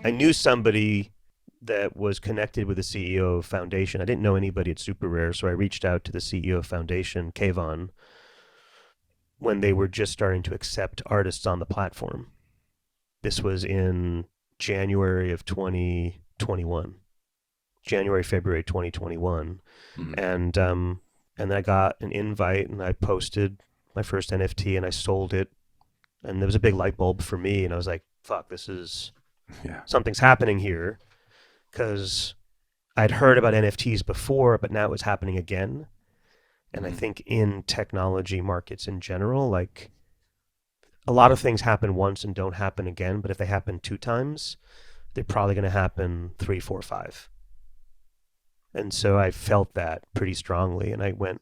I knew somebody that was connected with the CEO of Foundation. I didn't know anybody at Super Rare, so I reached out to the CEO of Foundation, Kayvon, when they were just starting to accept artists on the platform. This was in January of 2021, February 2021. And I got an invite and I posted my first NFT and I sold it. And there was a big light bulb for me. And I was like, fuck, something's happening here. Because I'd heard about NFTs before, but now it was happening again. And I think in technology markets in general, like a lot of things happen once and don't happen again. But if they happen 2 times, they're probably going to happen 3, 4, 5. And so I felt that pretty strongly. And I went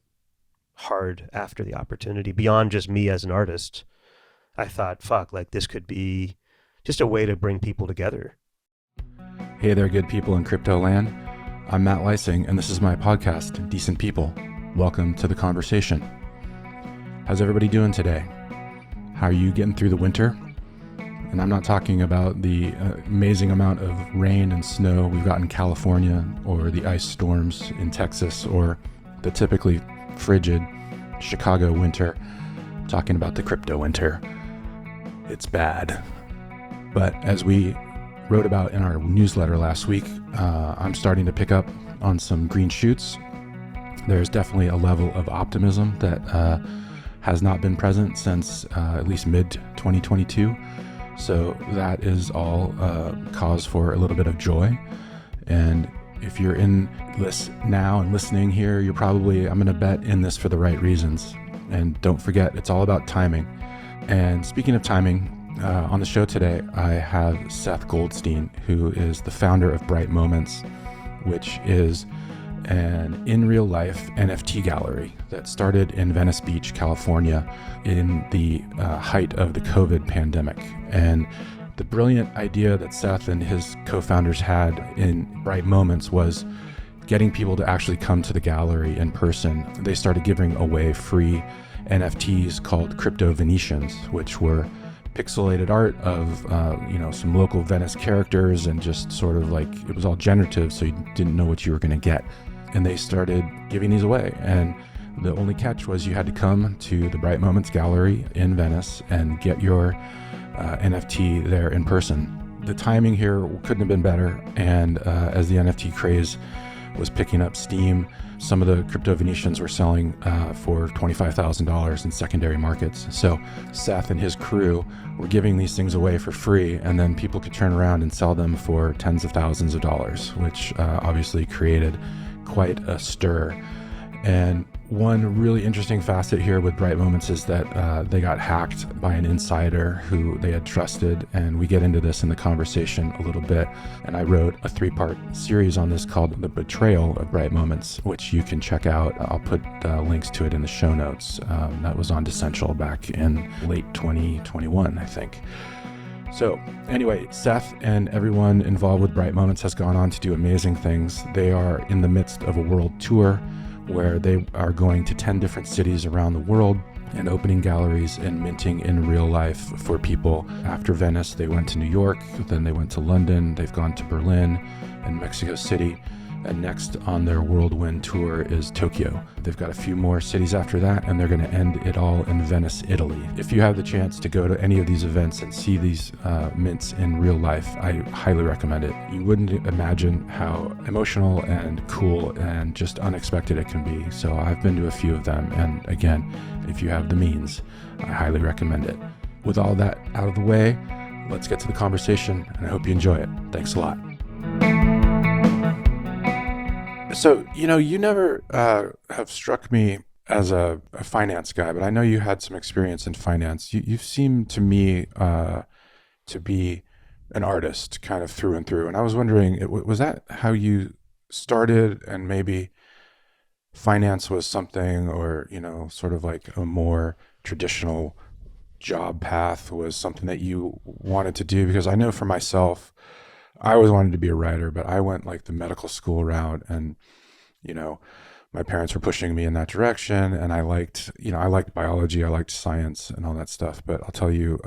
hard after the opportunity. Beyond just me as an artist, I thought, fuck, like this could be just a way to bring people together. Hey there, good people in crypto land. I'm Matt Leising, and this is my podcast, Decent People. Welcome to the conversation. How's everybody doing today? How are you getting through the winter? And I'm not talking about the amazing amount of rain and snow we've got in California, or the ice storms in Texas, or the typically frigid Chicago winter. I'm talking about the crypto winter. It's bad. But as we wrote about in our newsletter last week, I'm starting to pick up on some green shoots. There's definitely a level of optimism that has not been present since at least mid-2022. So that is all cause for a little bit of joy. And if you're in this now and listening here, you're probably, I'm going to bet, in this for the right reasons. And don't forget, it's all about timing. And speaking of timing, on the show today, I have Seth Goldstein, who is the founder of Bright Moments, which is an in real life NFT gallery that started in Venice Beach, California in the height of the COVID pandemic. And the brilliant idea that Seth and his co-founders had in Bright Moments was getting people to actually come to the gallery in person. They started giving away free NFTs called Crypto Venetians, which were pixelated art of some local Venice characters, and just sort of like, it was all generative, so you didn't know what you were going to get. And they started giving these away, and the only catch was you had to come to the Bright Moments gallery in Venice and get your NFT there in person. The timing here couldn't have been better, and as the NFT craze was picking up steam, some of the Crypto Venetians were selling for $25,000 in secondary markets. So Seth and his crew were giving these things away for free, and then people could turn around and sell them for tens of thousands of dollars, which obviously created quite a stir. And one really interesting facet here with Bright Moments is that they got hacked by an insider who they had trusted, and we get into this in the conversation a little bit. And I wrote a 3-part series on this called The Betrayal of Bright Moments, which you can check out. I'll put links to it in the show notes. That was on DeCent back in late 2021, I think. So anyway, Seth and everyone involved with Bright Moments has gone on to do amazing things. They are in the midst of a world tour where they are going to 10 different cities around the world and opening galleries and minting in real life for people. After Venice, they went to New York, then they went to London, they've gone to Berlin and Mexico City. And next on their whirlwind tour is Tokyo. They've got a few more cities after that, and they're going to end it all in Venice, Italy. If you have the chance to go to any of these events and see these mints in real life, I highly recommend it. You wouldn't imagine how emotional and cool and just unexpected it can be. So I've been to a few of them, and again, if you have the means, I highly recommend it. With all that out of the way, let's get to the conversation, and I hope you enjoy it. Thanks a lot. So, you never have struck me as a finance guy, but I know you had some experience in finance. You seem to me to be an artist kind of through and through. And I was wondering, was that how you started, and maybe finance was something, or, sort of like a more traditional job path was something that you wanted to do? Because I know for myself, I always wanted to be a writer, but I went like the medical school route, and, my parents were pushing me in that direction, and I liked biology, I liked science and all that stuff. But I'll tell you,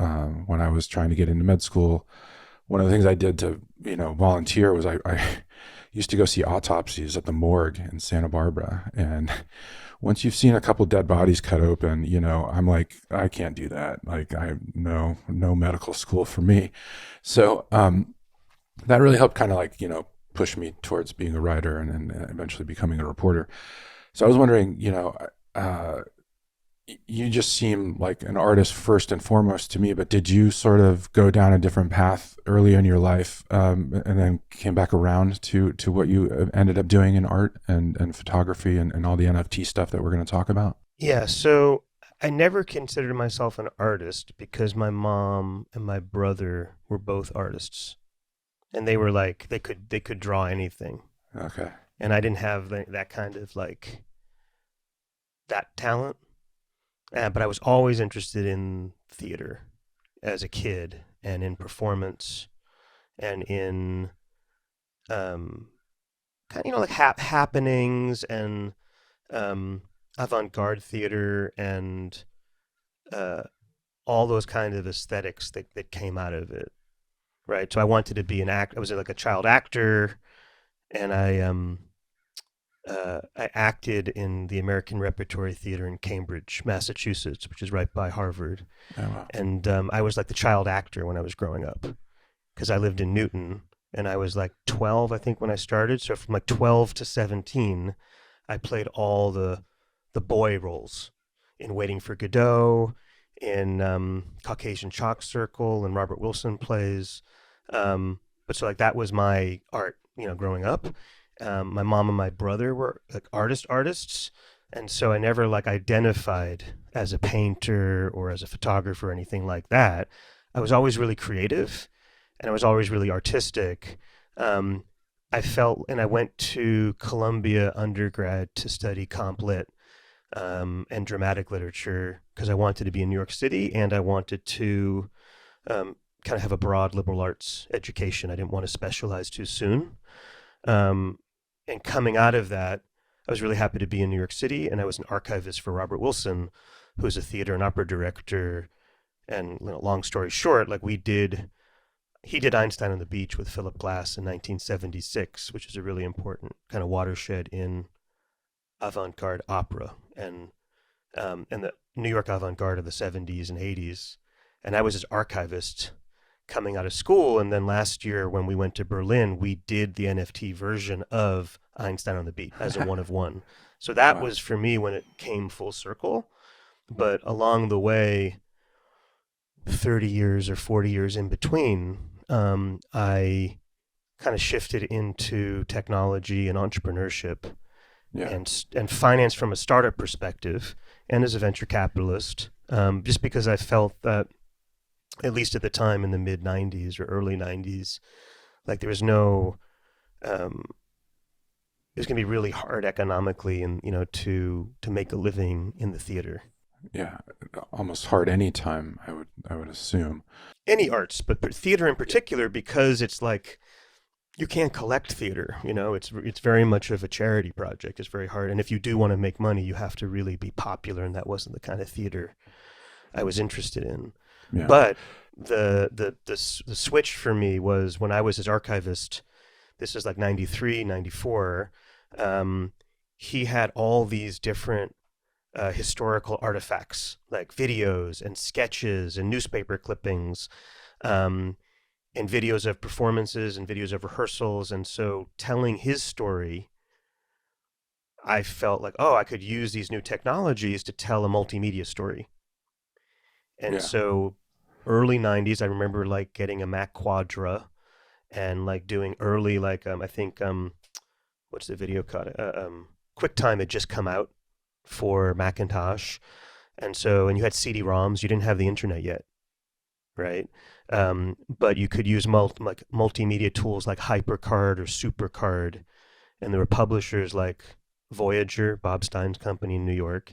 when I was trying to get into med school, one of the things I did to, volunteer was I used to go see autopsies at the morgue in Santa Barbara. And once you've seen a couple dead bodies cut open, I'm like, I can't do that. Like, no medical school for me. So that really helped kind of like, push me towards being a writer and eventually becoming a reporter. So I was wondering, uh, you just seem like an artist first and foremost to me, but did you sort of go down a different path early in your life, and then came back around to what you ended up doing in art and photography and all the NFT stuff that we're going to talk about? Yeah, so I never considered myself an artist because my mom and my brother were both artists, and they were like they could draw anything, Okay. and I didn't have that kind of like that talent. But I was always interested in theater as a kid, and in performance, and in kind of, like happenings, and avant-garde theater, and uh, all those kind of aesthetics that came out of it. Right. So I wanted to be an act. I was like a child actor, and I acted in the American Repertory Theater in Cambridge, Massachusetts, which is right by Harvard. Oh, wow. And I was like the child actor when I was growing up because I lived in Newton, and I was like 12, I think, when I started. So from like 12 to 17, I played all the boy roles in Waiting for Godot, in Caucasian Chalk Circle, and Robert Wilson plays. But so like that was my art, growing up. My mom and my brother were like artists, and so I never like identified as a painter or as a photographer or anything like that. I was always really creative, and I was always really artistic. Um, I felt, and I went to Columbia undergrad to study comp lit, and dramatic literature because I wanted to be in New York City, and I wanted to kind of have a broad liberal arts education. I didn't want to specialize too soon. Um, and coming out of that, I was really happy to be in New York City, and I was an archivist for Robert Wilson, who is a theater and opera director. And long story short, like he did Einstein on the Beach with Philip Glass in 1976, which is a really important kind of watershed in avant-garde opera and the New York avant-garde of the 70s and 80s. And I was his archivist coming out of school. And then last year when we went to Berlin, we did the NFT version of Einstein on the Beat as a one of one. So that Wow. was for me when it came full circle. But along the way, 30 years or 40 years in between, I kind of shifted into technology and entrepreneurship, Yeah. and finance from a startup perspective, and as a venture capitalist, just because I felt that, at least at the time in the mid 90s or early 90s, like there was no, um, it was going to be really hard economically, and to make a living in the theater. Yeah. Almost hard any time, I would assume. Any arts, but theater in particular, because it's like you can't collect theater. It's very much of a charity project. It's very hard, and if you do want to make money, you have to really be popular, and that wasn't the kind of theater I was interested in. Yeah. But the switch for me was when I was his archivist. This is like 93, 94. He had all these different historical artifacts, like videos and sketches and newspaper clippings, um, and videos of performances and videos of rehearsals. And so telling his story, I felt like, oh, I could use these new technologies to tell a multimedia story. And Yeah. so early 90s, I remember like getting a Mac Quadra and like doing early, like, I think, what's the video called? QuickTime had just come out for Macintosh. And you had CD-ROMs, you didn't have the internet yet, right? But you could use like multimedia tools like HyperCard or SuperCard, and there were publishers like Voyager, Bob Stein's company in New York,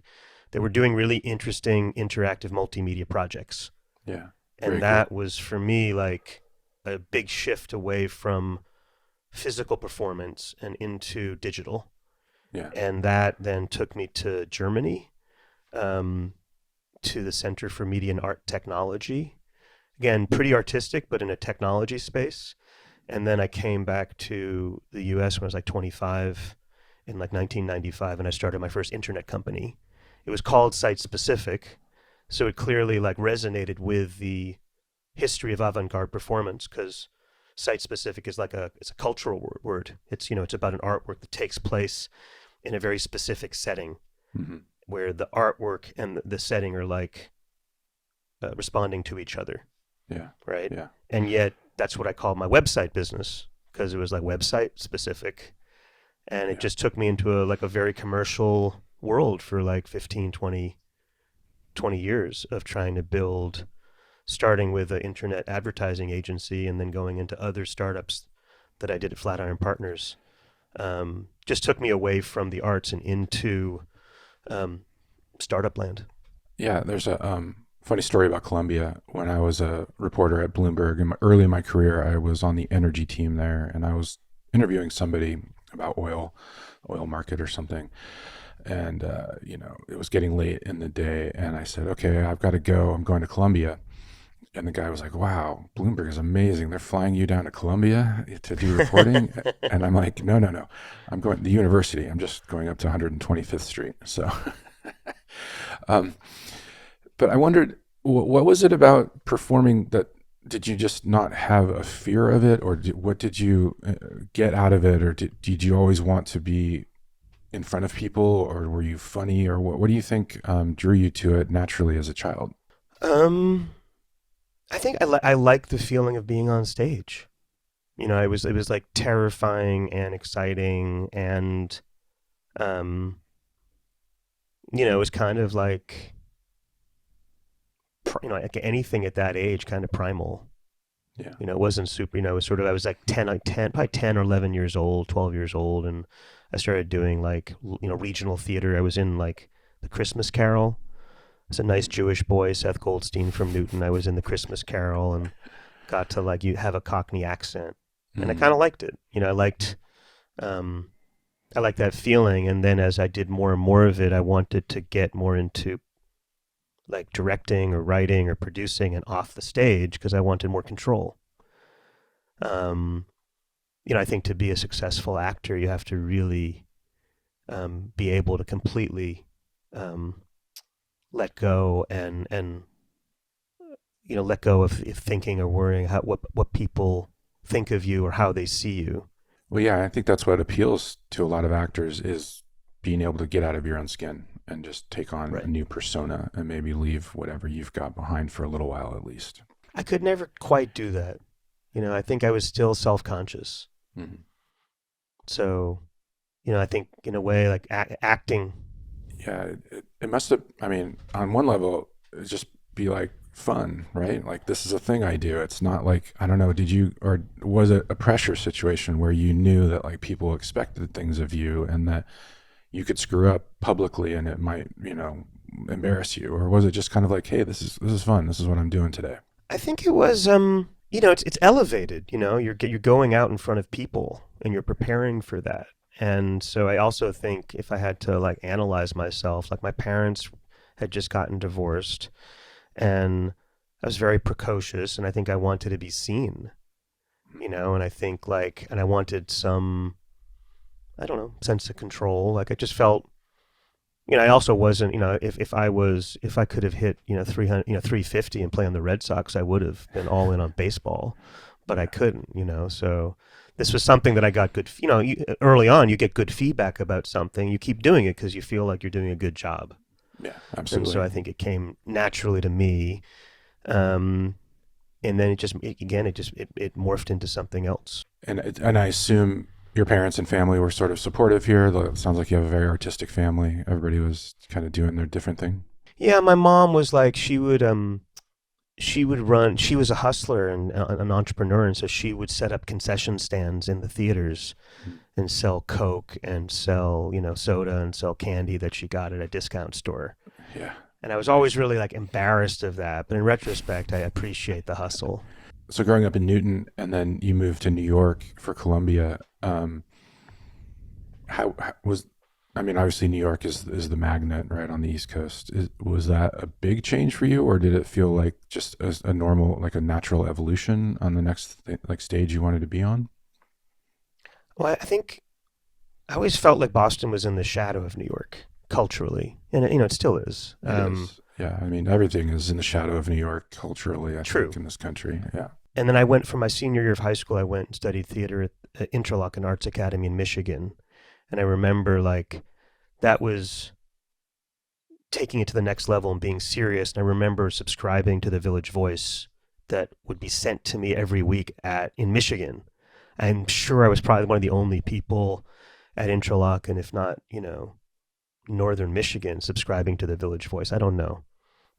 that were doing really interesting interactive multimedia projects. Yeah. And Very cool. that was for me like a big shift away from physical performance and into digital. Yeah. And that then took me to Germany, um, to the Center for Media and Art Technology. again, pretty artistic, but in a technology space. And then I came back to the US when I was like 25 in like 1995, and I started my first internet company. It was called Site Specific. So it clearly like resonated with the history of avant-garde performance, because site specific is like it's a cultural word. It's, it's about an artwork that takes place in a very specific setting, Mm-hmm. where the artwork and the setting are like responding to each other, Yeah. right? Yeah. And yet that's what I called my website business, because it was like website specific, and it Yeah. just took me into a very commercial world for like 15, 20 years of trying to build, starting with an internet advertising agency and then going into other startups that I did at Flatiron Partners. Just took me away from the arts and into startup land. Yeah. There's a funny story about Colombia. When I was a reporter at Bloomberg early in my career, I was on the energy team there, and I was interviewing somebody about oil market or something. And, it was getting late in the day, and I said, okay, I've got to go. I'm going to Colombia. And the guy was like, wow, Bloomberg is amazing. They're flying you down to Colombia to do reporting. And I'm like, no. I'm going to the university. I'm just going up to 125th Street. So, um, but I wondered, what was it about performing that? Did you just not have a fear of it, or what did you get out of it? Or did you always want to be in front of people, or were you funny, or what do you think drew you to it naturally as a child? Um, I think I like the feeling of being on stage. It was like terrifying and exciting, and it was kind of like like anything at that age, kind of primal. Yeah. It wasn't super. It was sort of, I was like 10, probably 10 or 11 years old, 12 years old, and I started doing like regional theater. I was in like the Christmas Carol. It's a nice Jewish boy, Seth Goldstein from Newton. I was in the Christmas Carol and got to like you have a Cockney accent, and I Mm. kind of liked it. Um, I liked that feeling. And then as I did more and more of it, I wanted to get more into like directing or writing or producing and off the stage, because I wanted more control. Um, I think to be a successful actor, you have to really be able to completely um, let go and let go of thinking or worrying what people think of you or how they see you. Well, yeah, I think that's what appeals to a lot of actors is being able to get out of your own skin and just take on a Right. new persona and maybe leave whatever you've got behind for a little while at least. I could never quite do that. I think I was still self-conscious. Hmm. So, I think in a way, like acting. Yeah, it must have, I mean, on one level, it just be like fun, right? Like this is a thing I do. It's not like, I don't know, or was it a pressure situation where you knew that like people expected things of you and that you could screw up publicly and it might, embarrass you? Or was it just kind of like, hey, this is fun. This is what I'm doing today. I think it was, it's elevated. You're going out in front of people and you're preparing for that. And so I also think if I had to like analyze myself, like my parents had just gotten divorced, and I was very precocious, and I think I wanted to be seen, and I think like, and I wanted some, I don't know, sense of control. Like I just felt, I also wasn't, if I could have hit, 300, 350 and play on the Red Sox, I would have been all in on baseball, but I couldn't, so this was something that I got good, early on, you get good feedback about something, you keep doing it because you feel like you're doing a good job. Yeah, And so absolutely. I think it came naturally to me. And then it morphed into something else. And I assume your parents and family were sort of supportive here. It sounds like you have a very artistic family. Everybody was kind of doing their different thing. Yeah, my mom was like, she would run, she was a hustler and an entrepreneur, and so she would set up concession stands in the theaters and sell Coke and sell, soda and sell candy that she got at a discount store. Yeah, And I was always nice. really like embarrassed of that, but in retrospect, I appreciate the hustle. So growing up in Newton and then you moved to New York for Columbia, how was I mean, obviously New York is the magnet right on the East Coast. Was that a big change for you, or did it feel like just a normal, like a natural evolution on the next like stage you wanted to be on? Well, I think I always felt like Boston was in the shadow of New York culturally, and it still is. It is. Yeah, I mean, everything is in the shadow of New York culturally, I think, True. in this country. Yeah. And then I went for my senior year of high school. I went and studied theater at Interlochen Arts Academy in Michigan, and I remember like that was taking it to the next level and being serious. And I remember subscribing to the Village Voice that would be sent to me every week at in Michigan. I'm sure I was probably one of the only people at Interlochen, if not, northern Michigan, subscribing to the Village Voice. I don't know,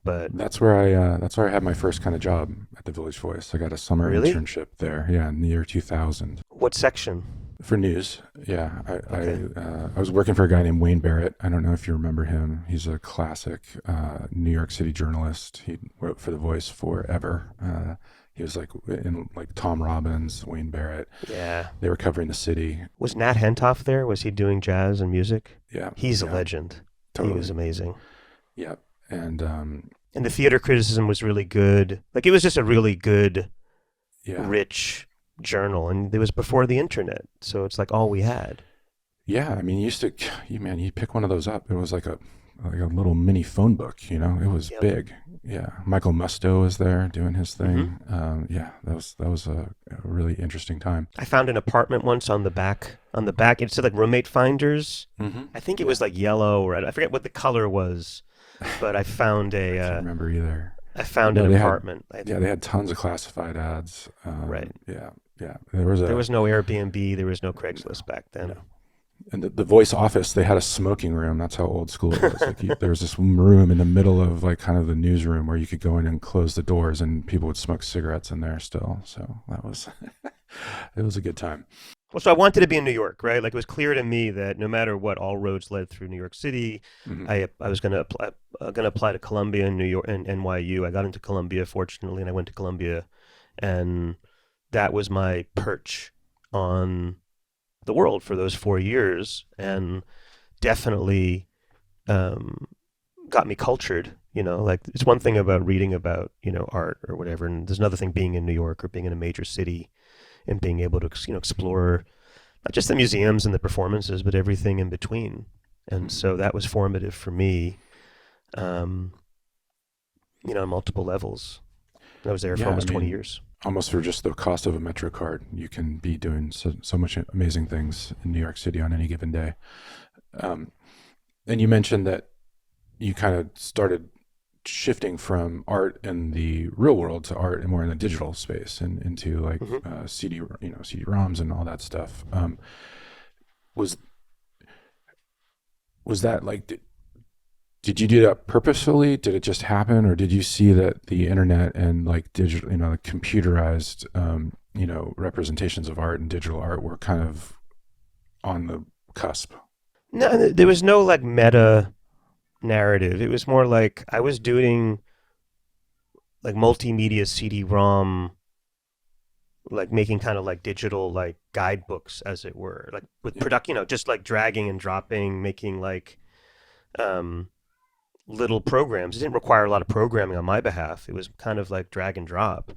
but That's where I had my first kind of job at the Village Voice. I got a summer really, internship there. Yeah, in the year 2000 what section? for news. Yeah, Okay. I was working for a guy named Wayne Barrett. I don't know if you remember him. He's a classic New York City journalist. He wrote for the Voice forever. He was like in like Tom Robbins, Wayne Barrett. Yeah. They were covering the city. Was Nat Hentoff there? Was he doing jazz and music? Yeah, He's a yeah, legend. He was totally. amazing. Yeah, and And the theater criticism was really good. Like it was just a really good, yeah, rich journal. And it was before the internet. So it's like all we had. yeah. I mean, you used to, you man, you pick one of those up. It was like a little mini phone book. It was Yep. big. Yeah, Michael Musto was there doing his Hmm. thing. Yeah, that was a really interesting time. I found an apartment once on the back. On the back, it said like roommate finders. I think it Yeah, was like yellow or I forget what the color was, but I found I can't remember either. I found an No, apartment. they had tons of classified ads. Right. Yeah, yeah. There was There a was no Airbnb. There was no no, Craigslist back no. then. And the Voice office, they had a smoking room. That's how old school it was. Like there was this room in the middle of like kind of the newsroom where you could go in and close the doors, and people would smoke cigarettes in there still. So that was it was a good time. Well, so I wanted to be in New York, right? Like it was clear to me that no matter what, all roads led through New York City. Hmm. I was going to apply to Columbia in New York and NYU. I got into Columbia fortunately, and I went to Columbia, and that was my perch on the world for those 4 years, and definitely um, got me cultured. Like it's one thing about reading about art or whatever, and there's another thing being in New York or being in a major city and being able to explore not just the museums and the performances, but everything in between. And so that was formative for me, um, on multiple levels. I was there for Yeah, I almost 20 mean, years. almost for just the cost of a Metro card, you can be doing so much amazing things in New York City on any given day. Um, and you mentioned that you kind of started shifting from art in the real world to art more in the digital space and into like Hmm. CD-ROMs and all that stuff. Was was that like did you do that purposefully? Did it just happen, or did you see that the internet and like digital, like computerized, representations of art and digital art were kind of on the cusp? No, there was no like meta narrative. It was more like I was doing like multimedia CD-ROM, like making kind of like digital like guidebooks, as it were, like with Yeah, product, just like dragging and dropping, making like um, little programs. It didn't require a lot of programming on my behalf. It was kind of like drag and drop.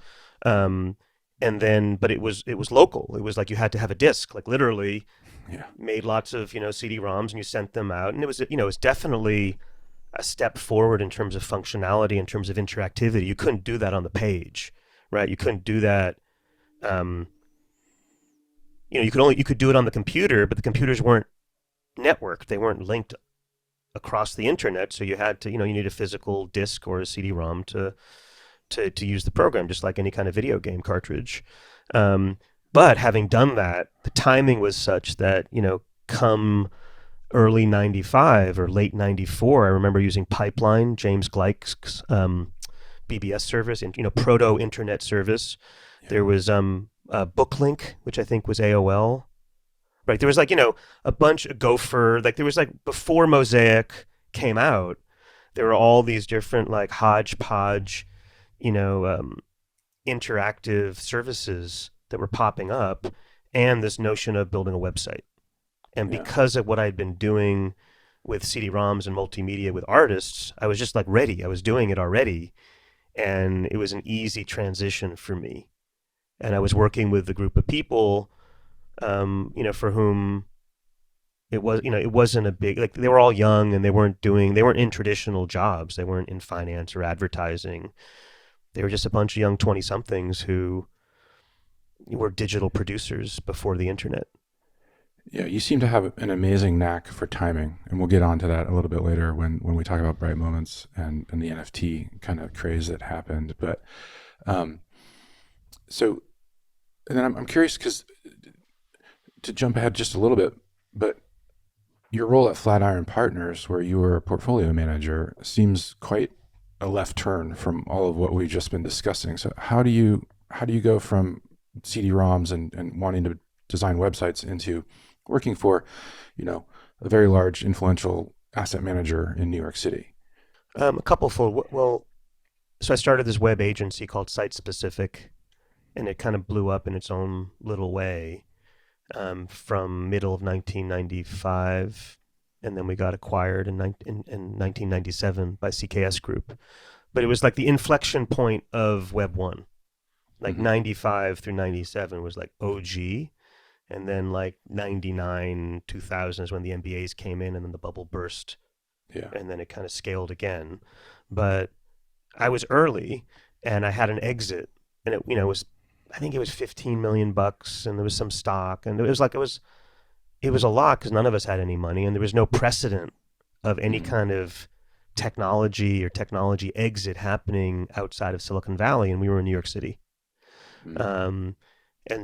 Um, and then, but it was local. It was like you had to have a disc, like literally yeah, made lots of CD-ROMs and you sent them out, and it was definitely a step forward in terms of functionality, in terms of interactivity. You couldn't do that on the page, right? You couldn't do that. Um, you could do it on the computer, but the computers weren't networked. They weren't linked across the internet, so you had to, you need a physical disk or a CD-ROM to use the program, just like any kind of video game cartridge. Um, but having done that, the timing was such that come early '95 or late '94, I remember using Pipeline, James Gleick's BBS service, and proto internet service. yeah, There was Booklink, which I think was AOL. Right. There was like, a bunch of Gopher. Like there was like before Mosaic came out, there were all these different like hodgepodge, you know, um, interactive services that were popping up, and this notion of building a website. And yeah, because of what I'd been doing with CD-ROMs and multimedia with artists, I was just like ready. I was doing it already, and it was an easy transition for me. And I was working with a group of people, for whom it wasn't a big, like, they were all young and they weren't in traditional jobs. They weren't in finance or advertising. They were just a bunch of young 20 somethings who were digital producers before the internet. Yeah, you seem to have an amazing knack for timing, and we'll get on to that a little bit later when we talk about Bright Moments and the NFT kind of craze that happened. But so, and then I'm curious because to jump ahead just a little bit, but your role at Flatiron Partners, where you were a portfolio manager, seems quite a left turn from all of what we've just been discussing. So how do you go from CD-ROMs and wanting to design websites into working for, a very large, influential asset manager in New York City? A couple well, so I started this web agency called Site Specific, and it kind of blew up in its own little way from middle of 1995, and then we got acquired in 1997 by CKS Group. But it was like the inflection point of Web 1. Like 95 through 97 was like OG. And then like 99, 2000 is when the MBAs came in, and then the bubble burst. Yeah. And then it kind of scaled again. But I was early, and I had an exit, and it I think it was $15 million, and there was some stock, and it was a lot because none of us had any money, and there was no precedent of any kind of technology exit happening outside of Silicon Valley, and we were in New York City. And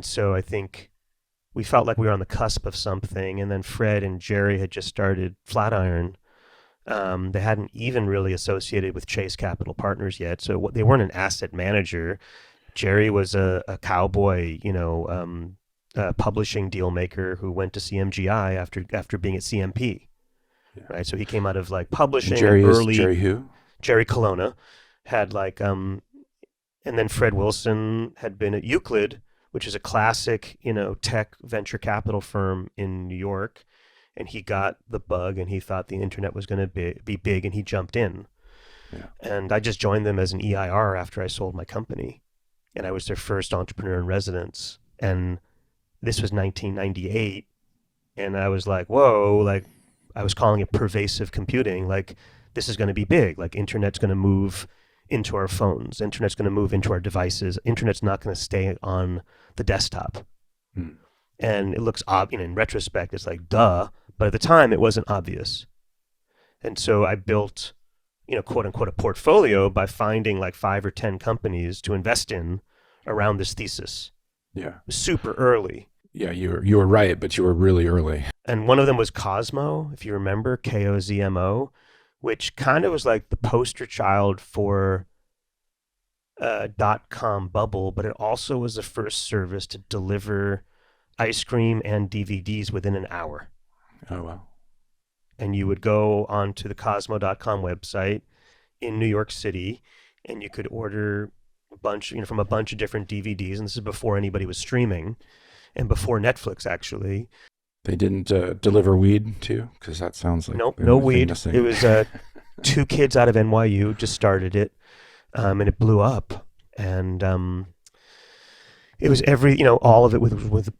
so I think we felt like we were on the cusp of something, and then Fred and Jerry had just started Flatiron. They hadn't even really associated with Chase Capital Partners yet, so they weren't an asset manager. Jerry was a cowboy, publishing deal maker who went to CMGI after being at CMP, right? So he came out of like publishing. And Jerry early. Is Jerry who? Jerry Colonna had and then Fred Wilson had been at Euclid, which is a classic, tech venture capital firm in New York. And he got the bug, and he thought the internet was going to be big, and he jumped in. Yeah. And I just joined them as an EIR after I sold my company. And I was their first entrepreneur in residence. And this was 1998. And I was like, whoa, like I was calling it pervasive computing. Like, this is going to be big. Like, internet's going to move into our phones. Internet's going to move into our devices. Internet's not going to stay on the desktop. And it looks obvious. In retrospect, it's like, duh. But at the time, it wasn't obvious. And so I built, quote unquote, a portfolio by finding like 5 or 10 companies to invest in around this thesis. Yeah. Super early. Yeah, you were right, but you were really early. And one of them was Cosmo, if you remember, KOZMO, which kind of was like the poster child for .com bubble, but it also was the first service to deliver ice cream and DVDs within an hour. Oh, wow. And you would go onto the Cosmo.com website in New York City, and you could order a bunch, from a bunch of different DVDs. And this is before anybody was streaming, and before Netflix, actually. They didn't deliver weed too, because that sounds like nope, no weed. Missing. It was 2 kids out of NYU just started it, and it blew up. And it was all of it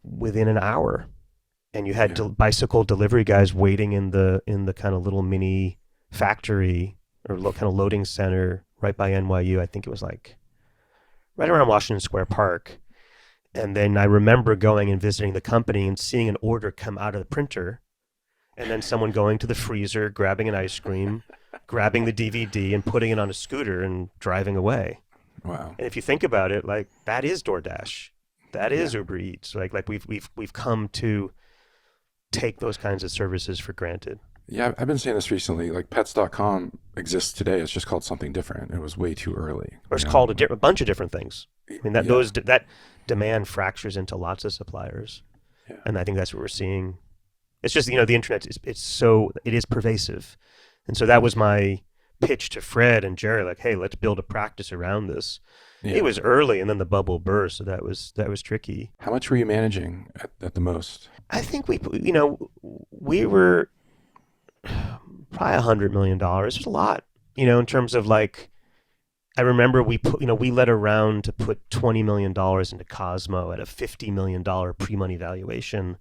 within an hour. And you had bicycle delivery guys waiting in the kind of little mini factory or kind of loading center right by NYU. I think it was like right around Washington Square Park. And then I remember going and visiting the company and seeing an order come out of the printer, and then someone going to the freezer, grabbing an ice cream, grabbing the DVD and putting it on a scooter and driving away. Wow. And if you think about it, like, that is DoorDash. That is Uber Eats. Like we've come to take those kinds of services for granted. Yeah, I've been saying this recently. Like, pets.com exists today. It's just called something different. It was way too early. Or it's called a bunch of different things. I mean, that demand fractures into lots of suppliers. Yeah. And I think that's what we're seeing. It's just, the internet, it is pervasive. And so that was my pitch to Fred and Jerry, like, hey, let's build a practice around this. Yeah. It was early, and then the bubble burst, so that was tricky. How much were you managing at the most? I think we were probably $100 million. It was a lot, in terms of like, I remember we led a round to put $20 million into Cosmo at a $50 million pre-money valuation,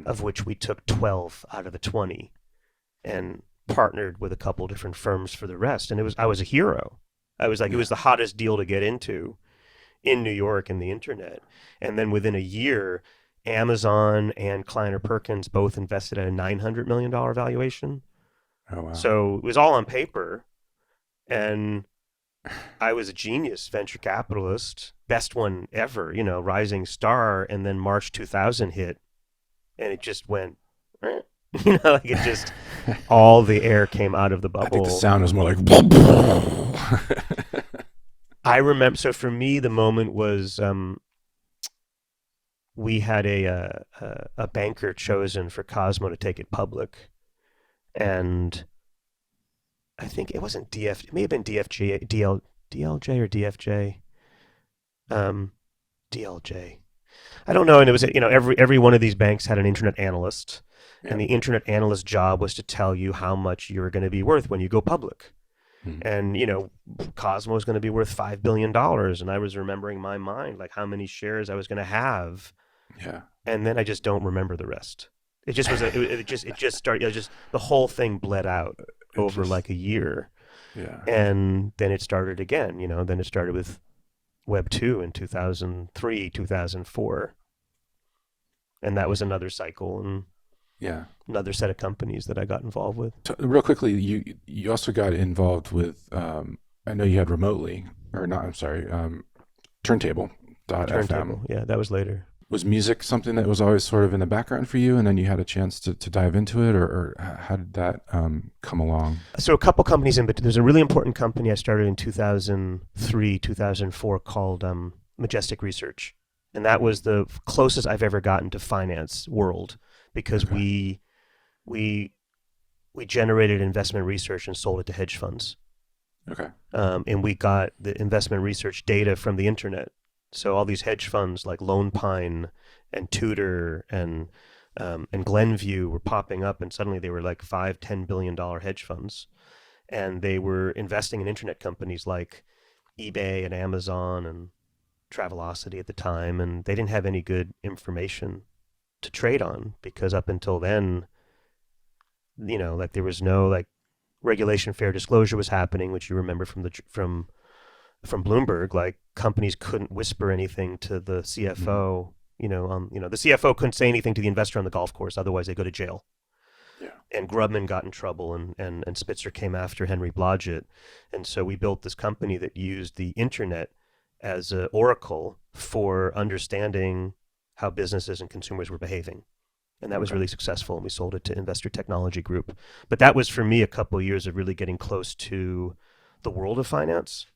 of which we took 12 out of the 20 and partnered with a couple different firms for the rest. And I was a hero. I was like, it was the hottest deal to get into in New York in the internet. And then within a year, Amazon and Kleiner Perkins both invested at a $900 million valuation. Oh, wow. So it was all on paper. And I was a genius venture capitalist, best one ever, rising star. And then March 2000 hit, and it just went, like it just, all the air came out of the bubble. I think the sound was more like. I remember. So for me, the moment was we had a banker chosen for Cosmo to take it public, and I think it wasn't DF. It may have been DFG, DLJ or DFJ. DLJ. I don't know. And it was, every one of these banks had an internet analyst, and the internet analyst's job was to tell you how much you're going to be worth when you go public. And, Cosmo was going to be worth $5 billion. And I was remembering in my mind, like, how many shares I was going to have. Yeah. And then I just don't remember the rest. It just was, it just started, the whole thing bled out over like a year. Yeah. And then it started again, then it started with Web 2 in 2003, 2004. And that was another cycle and another set of companies that I got involved with. So, real quickly, you also got involved with, I know you had Turntable. Turntable, yeah, that was later. Was music something that was always sort of in the background for you, and then you had a chance to dive into it, or how did that come along? So a couple companies but there's a really important company I started in 2003, 2004 called Majestic Research. And that was the closest I've ever gotten to finance world, because we generated investment research and sold it to hedge funds. Okay. And we got the investment research data from the internet. So all these hedge funds like Lone Pine and Tudor and Glenview were popping up, and suddenly they were like $5-10 billion hedge funds, and they were investing in internet companies like eBay and Amazon and Travelocity at the time, and they didn't have any good information to trade on, because up until then, like there was no like regulation, fair disclosure was happening, which you remember from Bloomberg. Like companies couldn't whisper anything to the CFO. The CFO couldn't say anything to the investor on the golf course, otherwise they go to jail. Yeah. And Grubman got in trouble, and Spitzer came after Henry Blodgett, and so we built this company that used the internet as an oracle for understanding how businesses and consumers were behaving. And that was really successful, and we sold it to Investor Technology Group. But that was, for me, a couple of years of really getting close to the world of finance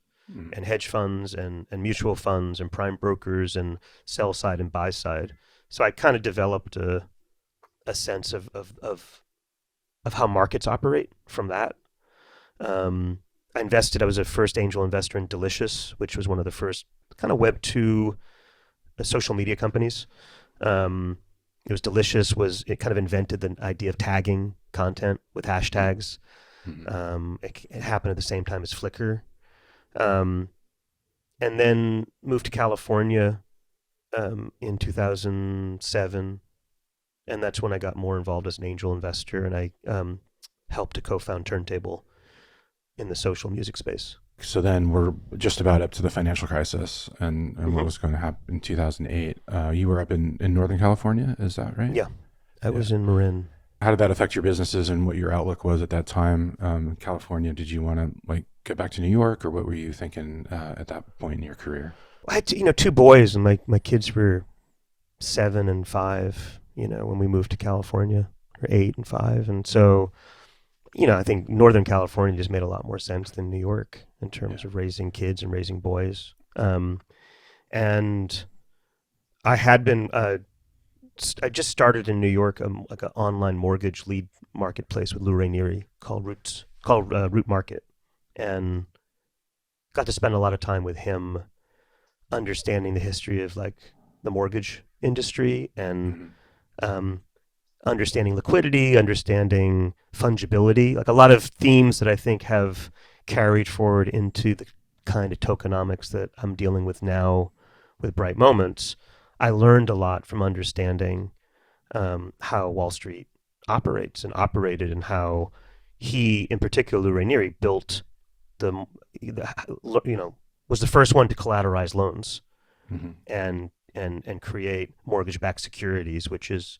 and hedge funds and mutual funds and prime brokers and sell side and buy side. So I kind of developed a sense of how markets operate from that. I was a first angel investor in Delicious, which was one of the first kind of Web 2 social media companies. It was Delicious, it kind of invented the idea of tagging content with hashtags. It happened at the same time as Flickr. And then moved to California in 2007. And that's when I got more involved as an angel investor, and I helped to co-found Turntable in the social music space. So then we're just about up to the financial crisis and what was going to happen in 2008. You were up in Northern California, is that right? Yeah, I was in Marin. How did that affect your businesses and what your outlook was at that time? California, did you want to get back to New York, or what were you thinking at that point in your career? I had two boys, and my kids were 7 and 5, when we moved to California, or 8 and 5. And so, I think Northern California just made a lot more sense than New York in terms of raising kids and raising boys. And I had been, I just started in New York, like an online mortgage lead marketplace with Lou Ranieri called Root Market, and got to spend a lot of time with him, understanding the history of like the mortgage industry. And understanding liquidity, understanding fungibility, like a lot of themes that I think have carried forward into the kind of tokenomics that I'm dealing with now with Bright Moments. I learned a lot from understanding how Wall Street operates and operated, and how he, in particular, Ranieri, built the was the first one to collateralize loans Mm-hmm. and create mortgage-backed securities, which is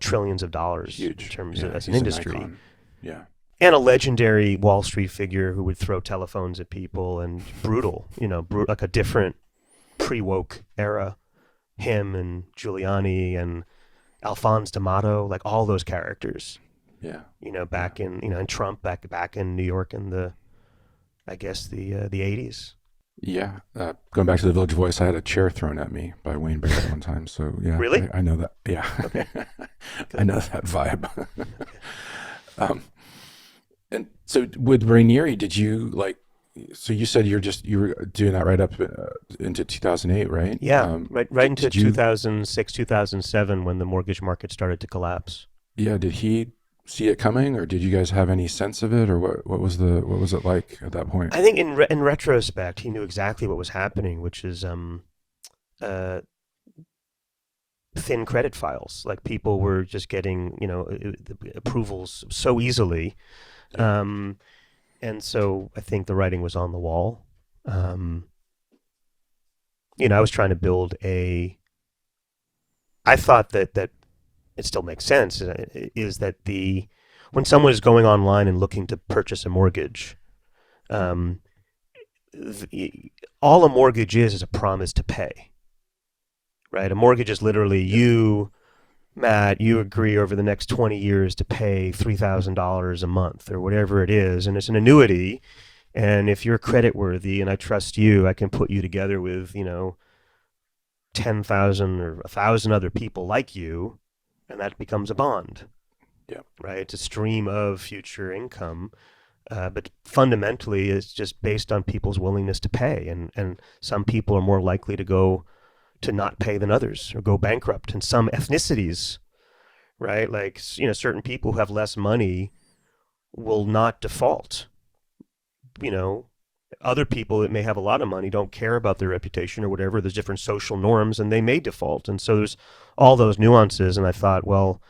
trillions of dollars in Huge. terms Yeah, of as an he's an industry, icon. Yeah. and a legendary Wall Street figure who would throw telephones at people, and brutal, like a different pre-woke era. Him and Giuliani and Alphonse D'Amato, like all those characters, Yeah. back in and Trump back in New York in the I guess the 80s. Yeah. Going back to the Village Voice, I had a chair thrown at me by Wayne Barrett one time. So yeah, Really? I know that. Yeah. Okay. I know that vibe. um, and so with Rainieri, did you like? So you said you were doing that right up into 2008, right? Yeah, right into did you? 2006, 2007, when the mortgage market started to collapse. Yeah. Did he see it coming, or did you guys have any sense of it, or what was it like at that point? I think in retrospect, he knew exactly what was happening, which is uh, thin credit files. Like people were just getting approvals so easily, Yeah. and so I think the writing was on the wall. I was trying to build a. I thought that it still makes sense. Is that when someone is going online and looking to purchase a mortgage, um, all a mortgage is a promise to pay. Right, a mortgage is literally you, Matt. You agree over the next 20 years to pay $3,000 a month or whatever it is, and it's an annuity. And if you're credit worthy and I trust you, I can put you together with 10,000 or 1,000 other people like you, and that becomes a bond. Yeah. Right, it's a stream of future income, but fundamentally, it's just based on people's willingness to pay, and some people are more likely to not pay than others or go bankrupt. And some ethnicities, right, like certain people who have less money will not default. Other people that may have a lot of money don't care about their reputation or whatever. There's different social norms, and they may default. And so there's all those nuances. And I thought, well,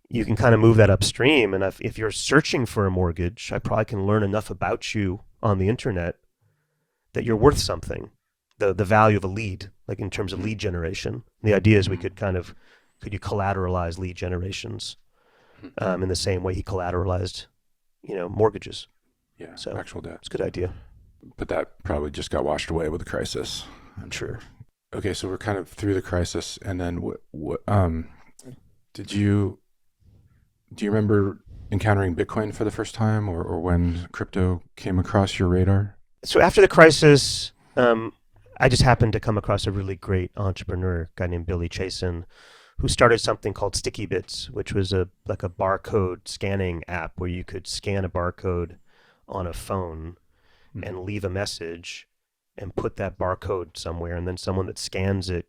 you can kind of move that upstream. And if you're searching for a mortgage, I probably can learn enough about you on the internet that you're worth something. The value of a lead, like in terms of lead generation. The idea is could you collateralize lead generations in the same way he collateralized, mortgages. Yeah. So Actual debt. it's a good idea. But that probably just got washed away with the crisis, I'm sure. Okay, so we're kind of through the crisis, and then what do you remember encountering Bitcoin for the first time, or when crypto came across your radar? So after the crisis, I just happened to come across a really great entrepreneur, a guy named Billy Chasen, who started something called Sticky Bits, which was like a barcode scanning app where you could scan a barcode on a phone and leave a message and put that barcode somewhere, and then someone that scans it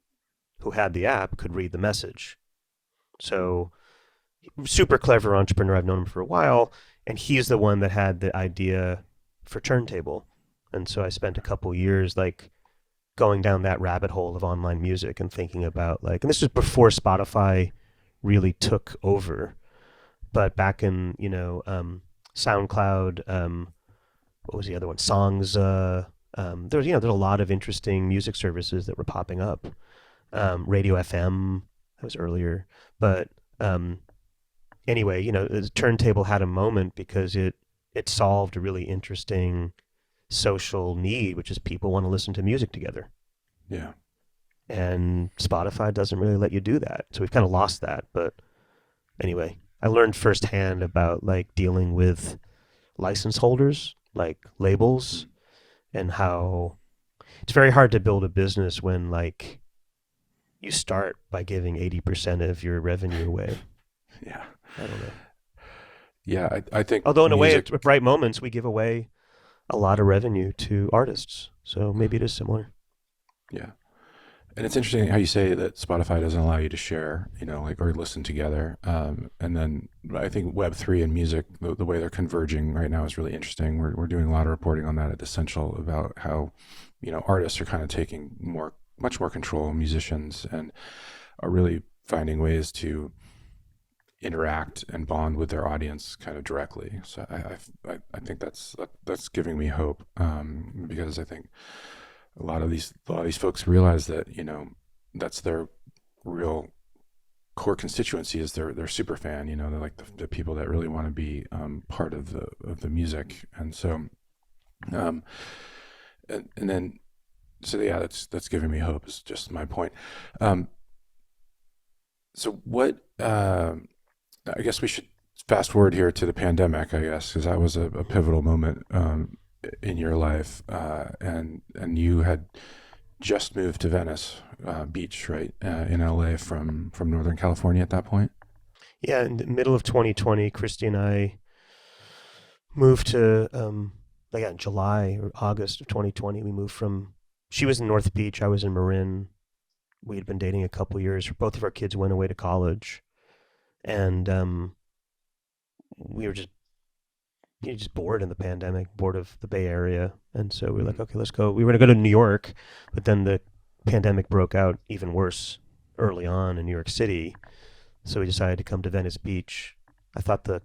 who had the app could read the message. So super clever entrepreneur. I've known him for a while, and he's the one that had the idea for Turntable. And so I spent a couple years going down that rabbit hole of online music and thinking about and this was before Spotify really took over, but back in SoundCloud, what was the other one? Songs. There's a lot of interesting music services that were popping up. Radio FM, that was earlier, but anyway, the Turntable had a moment because it solved a really interesting social need, which is people want to listen to music together. Yeah. And Spotify doesn't really let you do that. So we've kind of lost that. But anyway, I learned firsthand about dealing with license holders, like labels, and how it's very hard to build a business when you start by giving 80% of your revenue away. Yeah. I don't know. Yeah, I think. Although in a way, music, at Bright Moments, we give away a lot of revenue to artists. So maybe it is similar. Yeah. And it's interesting how you say that Spotify doesn't allow you to share, like or listen together. And then I think Web3 and music, the way they're converging right now is really interesting. We're doing a lot of reporting on that at Essential about how, artists are kind of taking much more control, musicians, and are really finding ways to interact and bond with their audience kind of directly. So I think that's giving me hope, because I think a lot of these folks realize that that's their real core constituency is their super fan. They're like the people that really want to be part of the music, and so and then so yeah, that's giving me hope. Is just my point. Um, so what? I guess we should fast forward here to the pandemic. I guess because that was a pivotal moment in your life, and you had just moved to Venice Beach, right, in LA from Northern California at that point. Yeah, in the middle of 2020, Christy and I moved to, like in July or August of 2020. We moved from, she was in North Beach, I was in Marin. We had been dating a couple years. Both of our kids went away to college, and we were just bored in the pandemic, bored of the Bay Area, and so we were like, Mm. okay, let's go. We were gonna go to New York, but then the pandemic broke out even worse early on in New York City, so we decided to come to Venice Beach. I thought the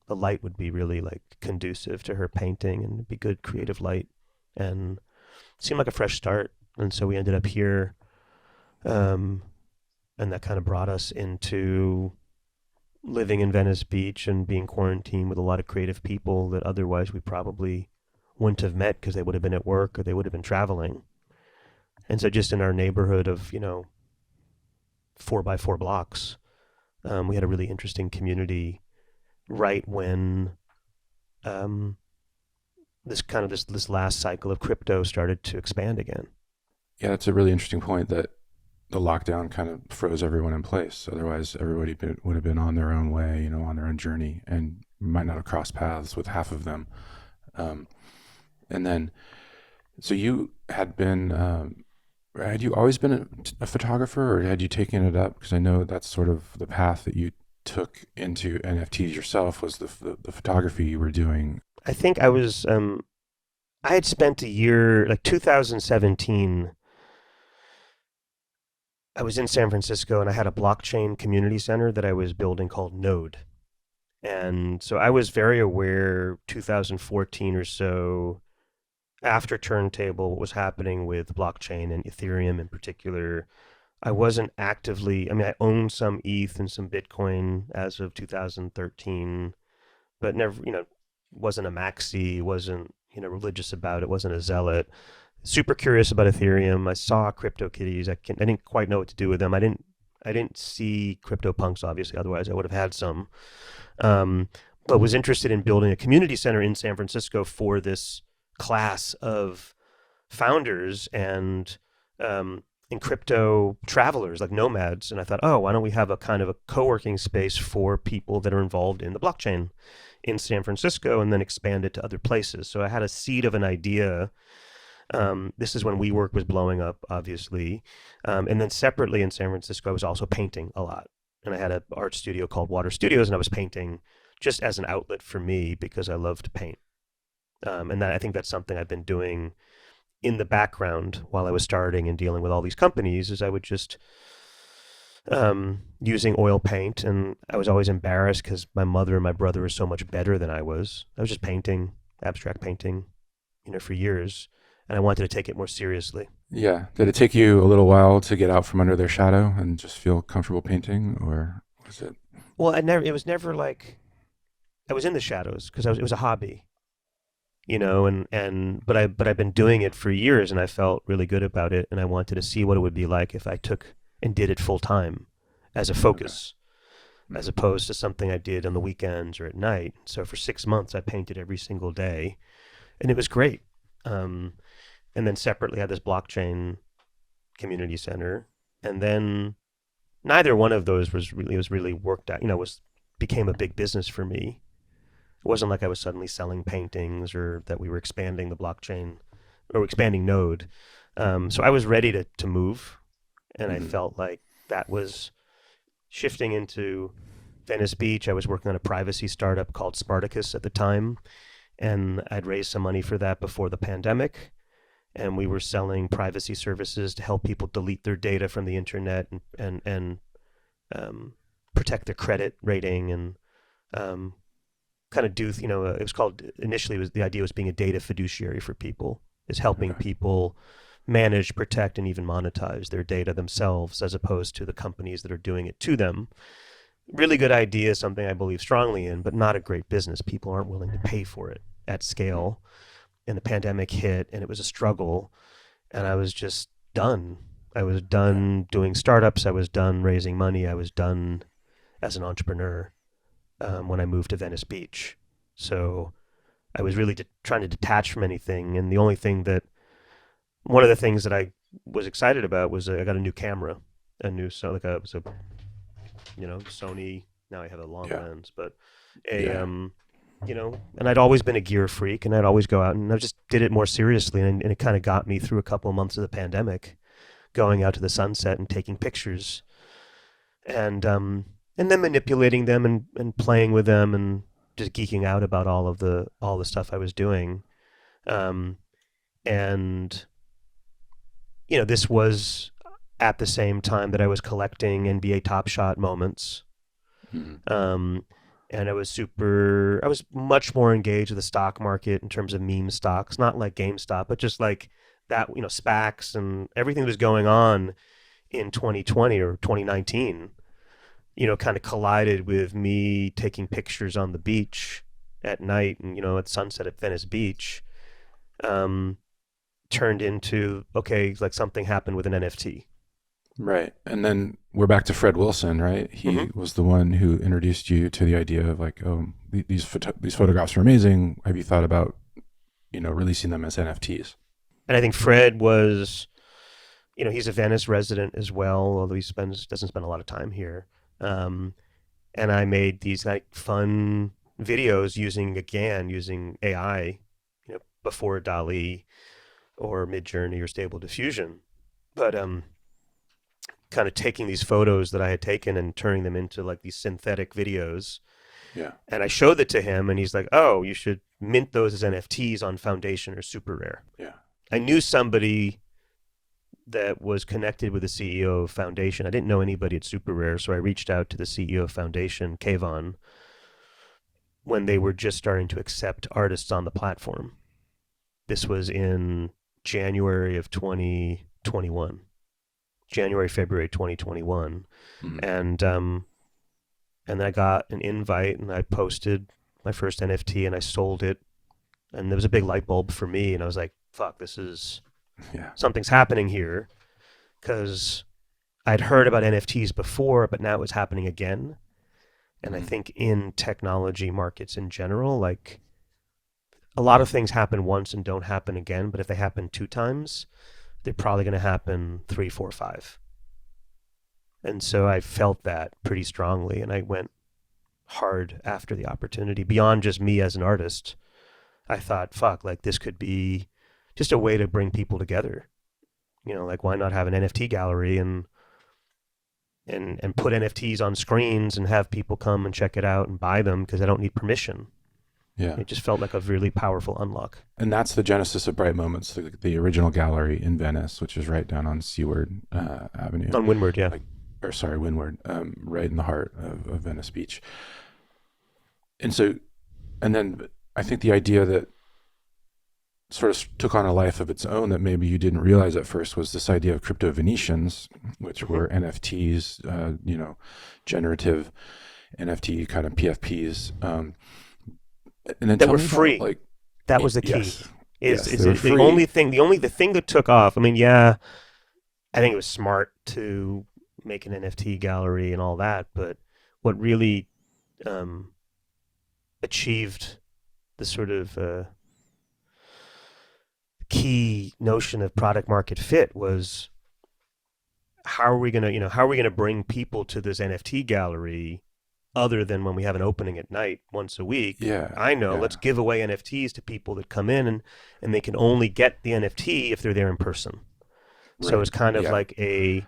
light would be really like conducive to her painting and it'd be good creative light, and it seemed like a fresh start. And so we ended up here, um, and that kind of brought us into living in Venice Beach and being quarantined with a lot of creative people that otherwise we probably wouldn't have met because they would have been at work or they would have been traveling. And so just in our neighborhood of, 4x4 blocks, we had a really interesting community right when um, this last cycle of crypto started to expand again. Yeah, that's a really interesting point that the lockdown kind of froze everyone in place. Otherwise, would have been on their own way, on their own journey, and might not have crossed paths with half of them. Um, and then, so you had you always been a photographer, or had you taken it up? Because I know that's sort of the path that you took into NFTs yourself was the photography you were doing. I think I had spent a year, like 2017, I was in San Francisco and I had a blockchain community center that I was building called Node. And so I was very aware 2014 or so, after Turntable, what was happening with blockchain and Ethereum in particular. I wasn't actively, I mean, I owned some ETH and some Bitcoin as of 2013, but never, wasn't a maxi, wasn't, religious about it, wasn't a zealot. Super curious about Ethereum. I saw CryptoKitties. I didn't quite know what to do with them. I didn't see CryptoPunks, obviously, otherwise I would have had some. Um, but was interested in building a community center in San Francisco for this class of founders and crypto travelers, like nomads. And I thought, oh, why don't we have a kind of a co-working space for people that are involved in the blockchain in San Francisco and then expand it to other places. So I had a seed of an idea. This is when WeWork was blowing up, obviously. And then separately in San Francisco, I was also painting a lot. And I had an art studio called Water Studios, and I was painting just as an outlet for me because I love to paint. And I think that's something I've been doing in the background while I was starting and dealing with all these companies, is I would just using oil paint, and I was always embarrassed because my mother and my brother were so much better than I was. I was just painting, abstract painting, for years, and I wanted to take it more seriously. Yeah. Did it take you a little while to get out from under their shadow and just feel comfortable painting, or was it? Well, it was never like I was in the shadows because it was a hobby, but I've been doing it for years and I felt really good about it, and I wanted to see what it would be like if I took and did it full time as a Okay. focus, as Mhm. opposed to something I did on the weekends or at night. So for 6 months I painted every single day, and it was great. Um, and then separately I had this blockchain community center, and then neither one of those was really worked out. Was became a big business for me. It wasn't like I was suddenly selling paintings or that we were expanding the blockchain or expanding Node. So I was ready to move. And I Hmm. felt like that was shifting into Venice Beach. I was working on a privacy startup called Spartacus at the time, and I'd raised some money for that before the pandemic. And we were selling privacy services to help people delete their data from the internet and protect their credit rating and um, kind of do, it was called, initially, the idea was being a data fiduciary for people, is helping Okay. people manage, protect, and even monetize their data themselves as opposed to the companies that are doing it to them. Really good idea, something I believe strongly in, but not a great business. People aren't willing to pay for it at Mm. scale. And the pandemic hit, and it was a struggle, and I was just done. I was Yeah. done doing startups. I was done raising money. I was done as an entrepreneur when I moved to Venice Beach. So I was really trying to detach from anything. And the only thing that, one of the things that I was excited about was I got a new camera, a new, so like it was a, Sony. Now I have a long Yeah. lens, but a, Yeah. and I'd always been a gear freak, and I'd always go out, and I just did it more seriously. And it kind of got me through a couple of months of the pandemic, going out to the sunset and taking pictures, and then manipulating them and playing with them and just geeking out about all the stuff I was doing. Um, and this was at the same time that I was collecting NBA Top Shot moments. Mm. Um, and I was much more engaged with the stock market in terms of meme stocks, not like GameStop, but just like that, SPACs and everything that was going on in 2020 or 2019, kind of collided with me taking pictures on the beach at night and, at sunset at Venice Beach, um, turned into, okay, like something happened with an NFT. Right. And then we're back to Fred Wilson, right? Mm-hmm. He was the one who introduced you to the idea of like, oh, these photographs are amazing. Have you thought about, releasing them as NFTs? And I think Fred was, he's a Venice resident as well, although doesn't spend a lot of time here. Um, and I made these like fun videos using AI, before DALL-E or Midjourney or Stable Diffusion, but kind of taking these photos that I had taken and turning them into like these synthetic videos. Yeah. And I showed it to him, and he's like, "Oh, you should mint those as NFTs on Foundation or Super Rare." Yeah. I knew somebody that was connected with the CEO of Foundation. I didn't know anybody at Super Rare, so I reached out to the CEO of Foundation, Kayvon, when they were just starting to accept artists on the platform. This was in January of 2021, January, February 2021. Mm. And then I got an invite, and I posted my first NFT, and I sold it. And there was a big light bulb for me, and I was like, fuck, Yeah. something's happening here, because I'd heard about NFTs before, but now it was happening again. And I Mm. think in technology markets in general, like a lot of things happen once and don't happen again, but if they happen two times, they're probably going to happen three, four, five. And so I felt that pretty strongly, and I went hard after the opportunity. Beyond just me as an artist, I thought, fuck, like this could be just a way to bring people together. Like why not have an NFT gallery and put NFTs on screens and have people come and check it out and buy them because I don't need permission. Yeah. It just felt like a really powerful unlock. And that's the genesis of Bright Moments, the original gallery in Venice, which is right down on Seaward Avenue. On Windward, yeah. Windward, right in the heart of Venice Beach. And so, and then I think the idea that sort of took on a life of its own that maybe you didn't realize at first was this idea of crypto Venetians, which Mm-hmm. were NFTs, generative NFT kind of PFPs. And then That tell were me free. about like, That was the key. yes, Is yes, is they were it, the free. only thing that took off. I mean, yeah, I think it was smart to make an NFT gallery and all that, but what really achieved the sort of key notion of product market fit was how are we gonna bring people to this NFT gallery other than when we have an opening at night once a week. Yeah, I know, yeah, let's give away NFTs to people that come in, and they can only get the NFT if they're there in person. So right, it's kind of yeah, like a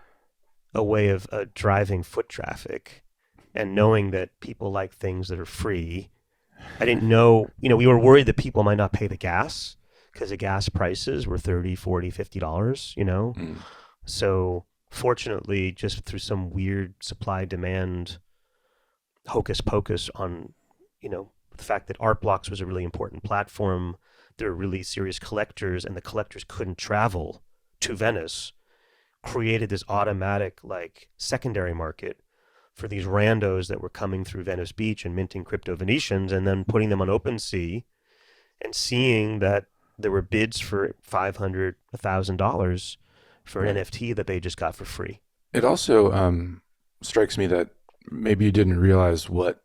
a way of driving foot traffic and knowing that people like things that are free. I didn't know, we were worried that people might not pay the gas because the gas prices were $30, $40, $50, Mm. So fortunately, just through some weird supply demand hocus pocus on, the fact that Art Blocks was a really important platform, there were really serious collectors, and the collectors couldn't travel to Venice, created this automatic like secondary market for these randos that were coming through Venice Beach and minting crypto Venetians and then putting them on OpenSea and seeing that there were bids for $500, $1,000 for an Right. NFT that they just got for free. It also strikes me that maybe you didn't realize what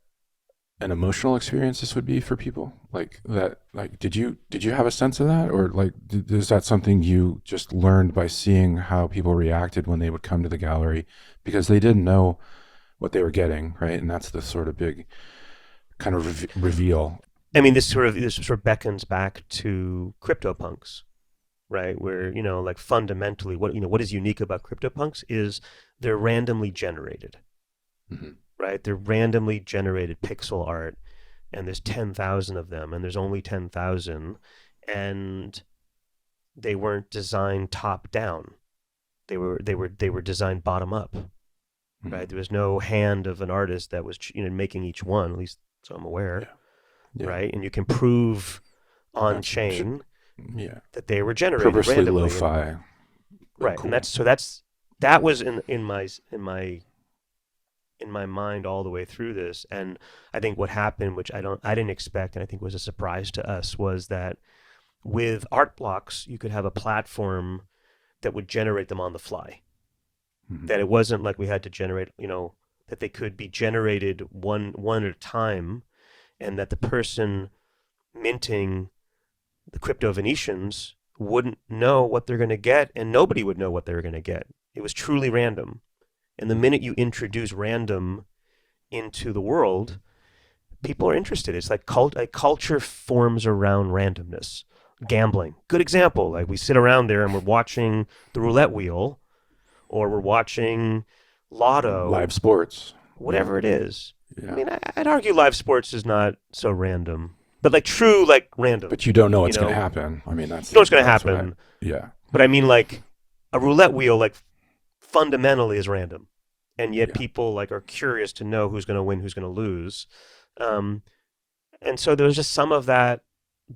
an emotional experience this would be for people. Like that. Like, did you have a sense of that, or like, is that something you just learned by seeing how people reacted when they would come to the gallery because they didn't know what they were getting, right? And that's the sort of big kind of reveal. I mean, this sort of beckons back to CryptoPunks, right? Where, like fundamentally what is unique about CryptoPunks is they're randomly generated, Mm-hmm. right? They're randomly generated pixel art, and there's 10,000 of them, and there's only 10,000, and they weren't designed top down. They were designed bottom up, Mm-hmm. right? There was no hand of an artist that was making each one, at least so I'm aware, Yeah. right? And you can prove on That's chain yeah. that they were generated Purposely randomly. lo-fi. Right, Cool. and that was in my mind all the way through this. And I think what happened, which I didn't expect, and I think was a surprise to us, was that with Art Blocks you could have a platform that would generate them on the fly. Mm-hmm. That it wasn't like we had to generate, that they could be generated one at a time, and that the person minting the crypto Venetians wouldn't know what they're going to get, and nobody would know what they were going to get. It was truly random. And the minute you introduce random into the world, people are interested. It's like a culture forms around randomness. Gambling, good example. Like we sit around there and we're watching the roulette wheel, or we're watching Lotto, Live sports. whatever it is. Yeah. I mean, I'd argue live sports is not so random, but like true, like random. But you don't know what's going to happen. I mean, You know what's going to happen. Yeah. But I mean, like a roulette wheel, like fundamentally is random, and yet Yeah. people like are curious to know who's going to win, who's going to lose, and so there was just some of that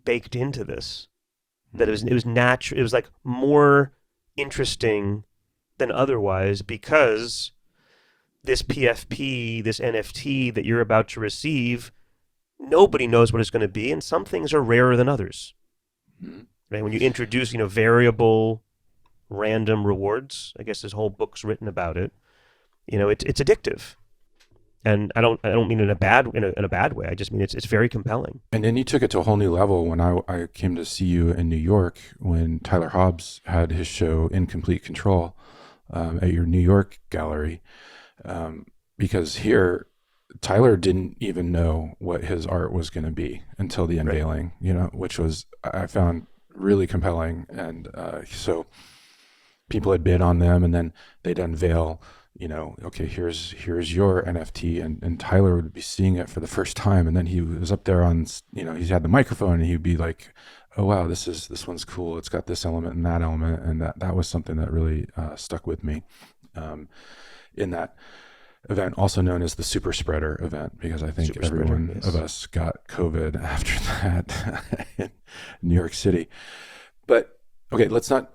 baked into this. That it was natural. It was like more interesting than otherwise because this PFP, this NFT that you're about to receive, nobody knows what it's going to be, and some things are rarer than others. Mm-hmm. Right? When you introduce, variable, random rewards, I guess this whole book's written about it. It's addictive, and I don't mean in a bad way. I just mean it's very compelling. And then you took it to a whole new level when I came to see you in New York when Tyler Hobbs had his show Incomplete Control at your New York gallery. Because here, Tyler didn't even know what his art was going to be until the unveiling, which was, I found really compelling. And so people had bid on them, and then they'd unveil, okay, here's your NFT, and Tyler would be seeing it for the first time, and then he was up there on, he had the microphone, and he'd be like, oh wow, this one's cool, it's got this element and that element, and that was something that really stuck with me in that event, also known as the super spreader event, because I think every one of us got COVID after that in New York City. But okay,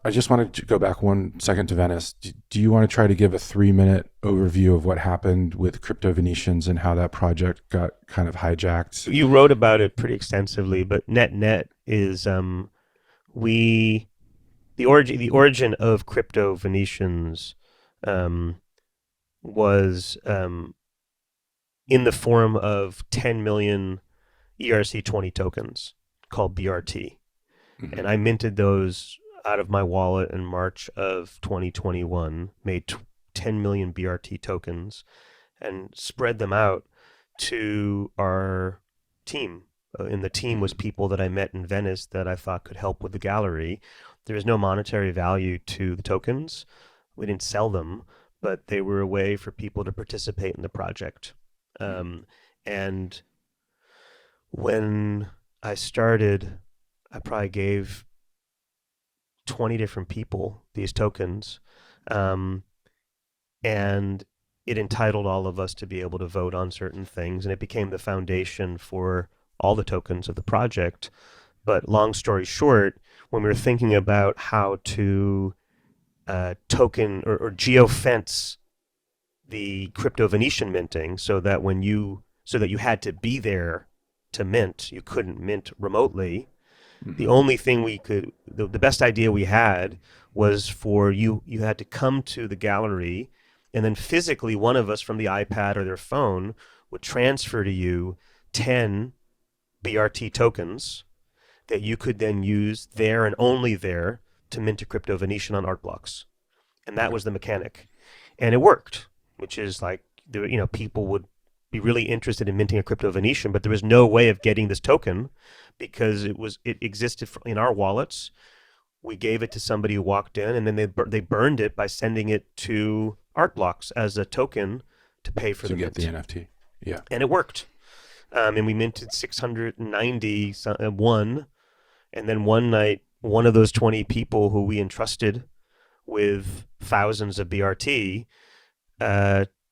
I just want to go back 1 second to Venice. Do you want to try to give a 3-minute overview of what happened with Crypto Venetians and how that project got kind of hijacked? You wrote about it pretty extensively, but net is the origin of Crypto Venetians was in the form of 10 million ERC20 tokens called BRT. Mm-hmm. And I minted those out of my wallet in March of 2021, made 10 million BRT tokens, and spread them out to our team. And the team was people that I met in Venice that I thought could help with the gallery. There was no monetary value to the tokens. We didn't sell them, but they were a way for people to participate in the project. And when I started, I probably gave 20 different people these tokens. Um, and it entitled all of us to be able to vote on certain things. And it became the foundation for all the tokens of the project. But long story short, when we were thinking about how to token or geofence the crypto Venetian minting so that you had to be there to mint, you couldn't mint remotely. The only thing the best idea we had was for you had to come to the gallery, and then physically one of us from the iPad or their phone would transfer to you 10 BRT tokens that you could then use there and only there to mint a crypto Venetian on art blocks. And that was the mechanic. And it worked, which is like, people would be really interested in minting a crypto Venetian, but there was no way of getting this token because it existed in our wallets. We gave it to somebody who walked in, and then they burned it by sending it to art blocks as a token to pay for the mint. To get the NFT. Yeah. And it worked. And we minted 691. And then one night, one of those 20 people who we entrusted with thousands of BRT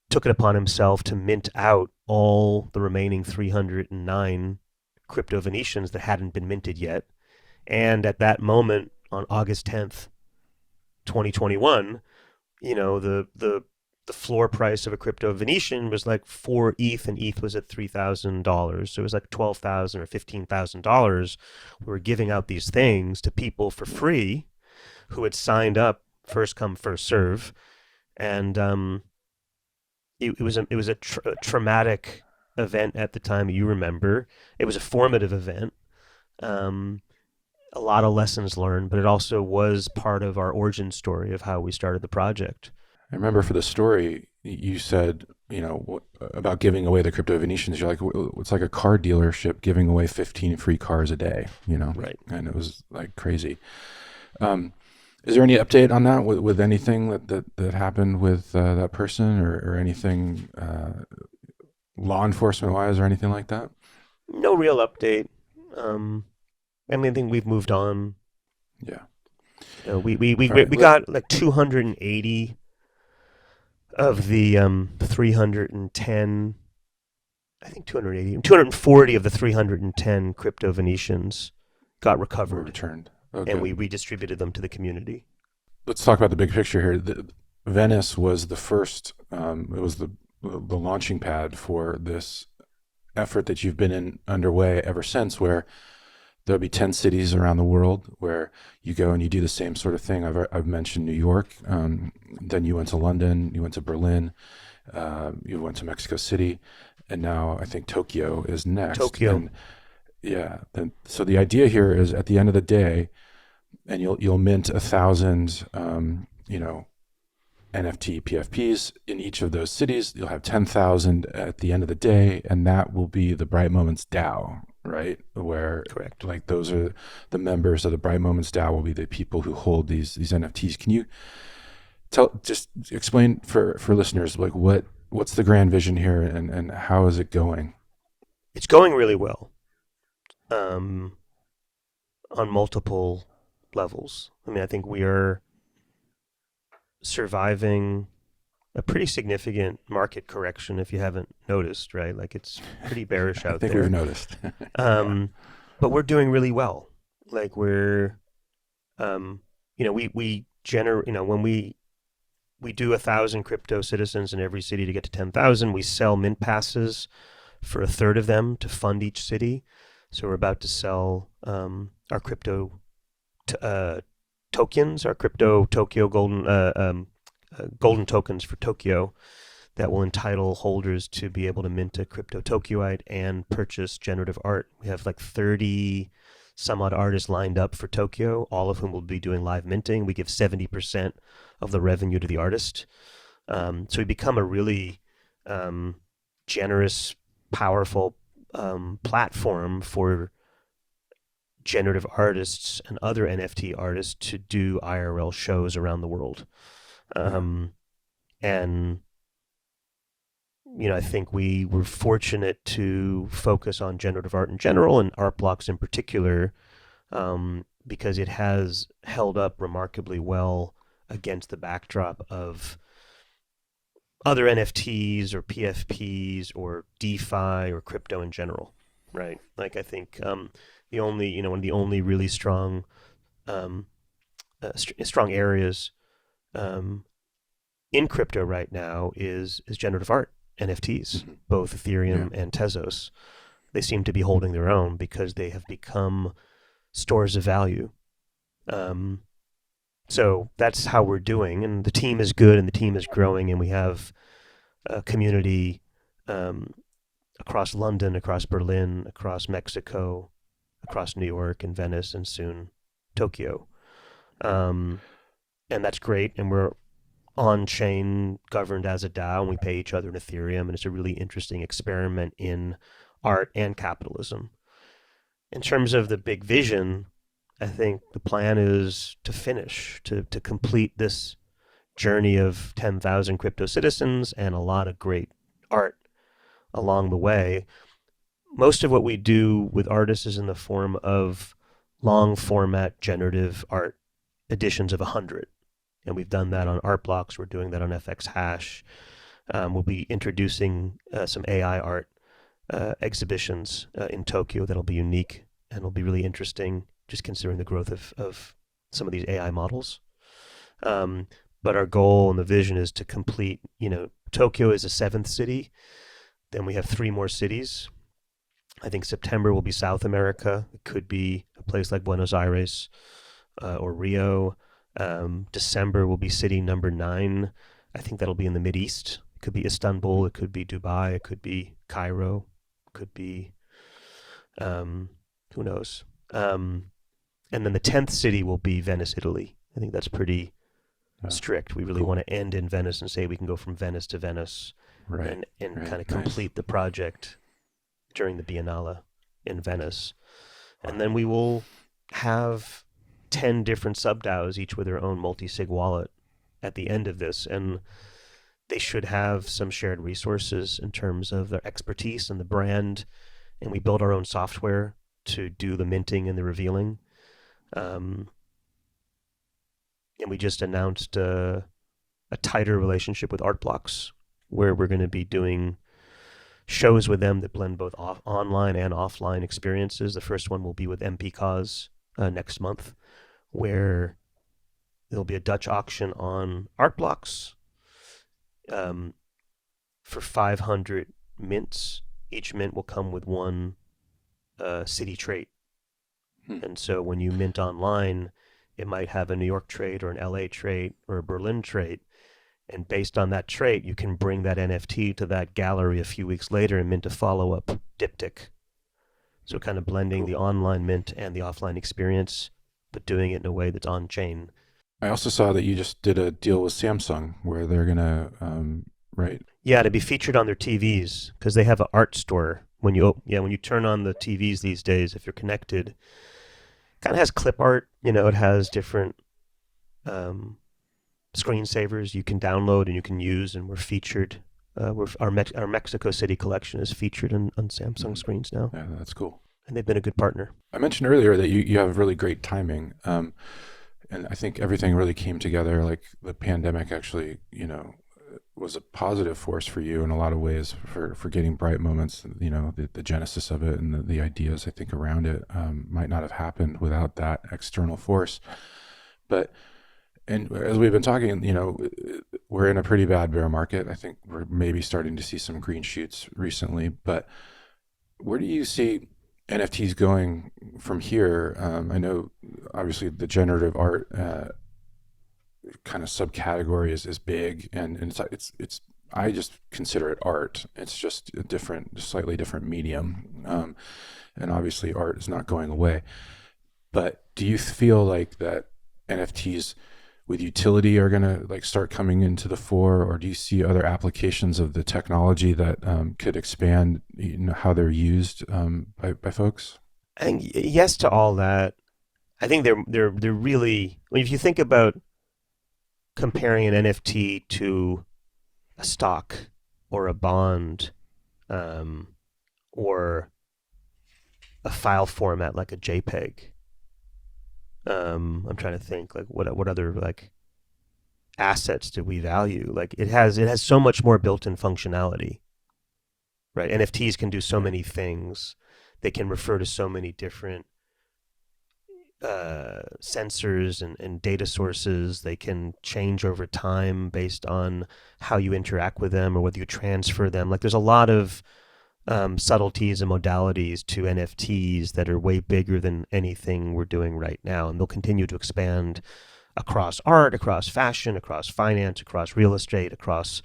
took it upon himself to mint out all the remaining 309 crypto Venetians that hadn't been minted yet. And at that moment, on August 10th, 2021, the floor price of a crypto Venetian was like 4 ETH, and ETH was at $3,000. So it was like $12,000 or $15,000. We were giving out these things to people for free who had signed up, first come, first serve. And it was a traumatic event at the time. You remember, it was a formative event. A lot of lessons learned, but it also was part of our origin story of how we started the project. I remember for the story, you said, about giving away the crypto Venetians. You're like, it's like a car dealership giving away 15 free cars a day, Right. And it was like crazy. Is there any update on that with anything that happened with that person or anything law enforcement wise or anything like that? No real update. I think we've moved on. Yeah. We Right. got like 280 of the 310. I think 240 of the 310 crypto Venetians got recovered, Returned. and we redistributed them to the community. Let's talk about the big picture here. Venice was the first. It was the launching pad for this effort that you've been in underway ever since, where there'll be 10 cities around the world where you go and you do the same sort of thing. I've mentioned New York. Then you went to London. You went to Berlin. You went to Mexico City, and now I think Tokyo is next. Tokyo. So the idea here is, at the end of the day, and you'll mint 1,000, NFT PFPs in each of those cities. You'll have 10,000 at the end of the day, and that will be the Bright Moments DAO, right? Where, correct, like, those are the members of the Bright Moments DAO will be the people who hold these NFTs. Can you just explain for listeners, like, what's the grand vision here, and how is it going? It's going really well, on multiple levels. I think we are surviving a pretty significant market correction, if you haven't noticed, right? Like, it's pretty bearish out there. I think we've noticed. But we're doing really well. Like, we're, we generate, when we do 1,000 crypto citizens in every city to get to 10,000, we sell mint passes for a third of them to fund each city. So we're about to sell our crypto tokens, our crypto Tokyo golden tokens for Tokyo, that will entitle holders to be able to mint a crypto Tokyoite and purchase generative art. We have like 30 some odd artists lined up for Tokyo, all of whom will be doing live minting. We give 70% of the revenue to the artist. So we become a really generous, powerful platform for generative artists and other NFT artists to do IRL shows around the world. And I think we were fortunate to focus on generative art in general and art blocks in particular, because it has held up remarkably well against the backdrop of other NFTs or PFPs or DeFi or crypto in general, right? Like I think one of the only really strong um, strong areas um, in crypto right now is generative art, NFTs, Mm-hmm. both Yeah. Ethereum and Tezos. They seem to be holding their own because they have become stores of value. Um, so that's how we're doing, and the team is good, and the team is growing, and we have a community um, across London, across Berlin, across Mexico, across New York and Venice, and soon Tokyo. Um, and that's great, and we're on chain governed as a DAO, and we pay each other in Ethereum, and it's a really interesting experiment in art and capitalism. In terms of the big vision, I think the plan is to finish, to complete this journey of 10,000 crypto citizens and a lot of great art along the way. Most of what we do with artists is in the form of long format generative art editions of 100. And we've done that Okay. on art blocks. We're doing that on FX Hash. We'll be introducing some AI art exhibitions in Tokyo that'll be unique and will be really interesting, just considering the growth of some of these AI models. Um, but our goal and the vision is to complete, Tokyo is a seventh city. Then we have three more cities. I think September will be South America. It could be a place like Buenos Aires or Rio. December will be city number 9. I think that'll be in the Mid East. It could be Istanbul. It could be Dubai. It could be Cairo. It could be who knows. And then the 10th city will be Venice, Italy. I think that's pretty Oh, strict. We really cool. want to end in Venice and say we can go from Venice to Venice Right. and Right. kind of Nice. complete the project during the Biennale in Venice. And Wow. then we will have 10 different sub DAOs, each with their own multi sig wallet at the end of this. And they should have some shared resources in terms of their expertise and the brand. And we build our own software to do the minting and the revealing. Um, and we just announced a tighter relationship with Art Blocks, where we're going to be doing shows with them that blend both online and offline experiences. The first one will be with MP Cause next month, where there'll be a Dutch auction on Art Blocks um, for 500 mints. Each mint will come with one city trait. Hmm. And so when you mint online, it might have a New York trait or an LA trait or a Berlin trait. And based on that trait, you can bring that NFT to that gallery a few weeks later and mint a follow up diptych. So kind of blending Cool. the online mint and the offline experience, but doing it in a way that's on chain. I also saw that you just did a deal with Samsung where they're gonna, right? Yeah, to be featured on their TVs because they have an art store. When you turn on the TVs these days, if you're connected, kind of has clip art. It has different um, screensavers you can download and you can use, and we're featured. Our Mexico City collection is featured on Samsung Mhm. screens now, Yeah, that's cool. and they've been a good partner. I mentioned earlier that you have really great timing, and I think everything really came together. Like the pandemic actually, was a positive force for you in a lot of ways for getting bright moments. The genesis of it and the ideas I think around it might not have happened without that external force. But and as we've been talking, we're in a pretty bad bear market. I think we're maybe starting to see some green shoots recently. But where do you see NFTs going from here? I know obviously the generative art kind of subcategory is big, and it's I just consider it art. It's just a slightly different medium, and obviously art is not going away. But do you feel like that NFTs with utility are going to like start coming into the fore, or do you see other applications of the technology that could expand, how they're used by folks? I think yes to all that. I think they're really. If you think about comparing an NFT to a stock or a bond, um, or a file format like a JPEG. I'm trying to think like what other like assets do we value? Like it has so much more built-in functionality, right? NFTs can do so Yeah. many things. They can refer to so many different sensors and data sources. They can change over time based on how you interact with them or whether you transfer them. Like there's a lot of subtleties and modalities to NFTs that are way bigger than anything we're doing right now, and they'll continue to expand across art, across fashion, across finance, across real estate, across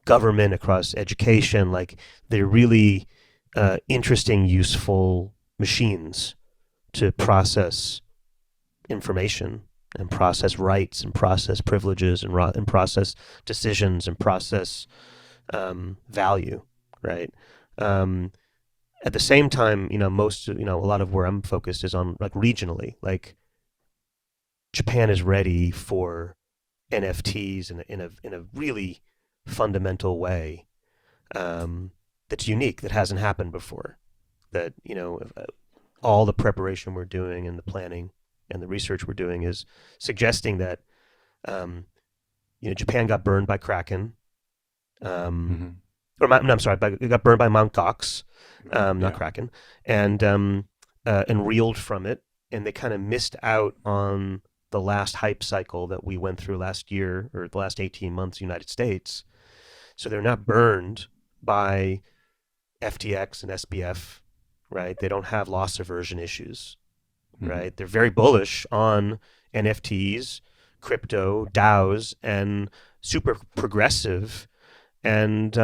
government, across education. Like they're really interesting, useful machines to process information and process rights and process privileges and process decisions and process value, right? Um, at the same time, a lot of where I'm focused is on like regionally. Like Japan is ready for NFTs in a really fundamental way, that's unique, that hasn't happened before. That all the preparation we're doing and the planning and the research we're doing is suggesting that um, Japan got burned by Kraken, um, Hmm. no, I'm sorry, it got burned by Mount Gox, not Yeah. Kraken, and reeled from it, and they kind of missed out on the last hype cycle that we went through last year or the last 18 months in the United States. So they're not burned by FTX and SBF, right? They don't have loss aversion issues, Hmm. right? They're very bullish on NFTs, crypto, DAOs, and super progressive, and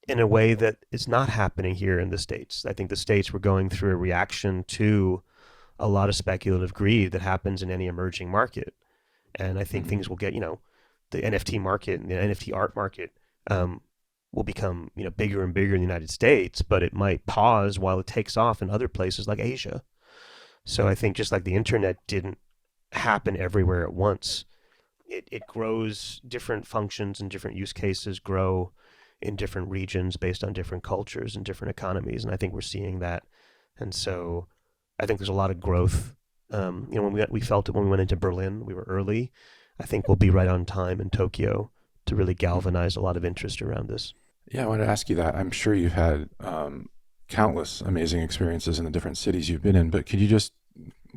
in a way that is not happening here in the States. I think the States were going through a reaction to a lot of speculative greed that happens in any emerging market. And I think Hmm. things will get, the NFT market and the NFT art market um, will become, bigger and bigger in the United States, but it might pause while it takes off in other places like Asia. So I think just like the internet didn't happen everywhere at once, it grows. Different functions and different use cases grow in different regions based on different cultures and different economies. And I think we're seeing that. And so I think there's a lot of growth. When we felt it when we went into Berlin, we were early. I think we'll be right on time in Tokyo to really Hmm. galvanize a lot of interest around this. Yeah, I wanted to ask you that. I'm sure you've had countless amazing experiences in the different cities you've been in, but could you just,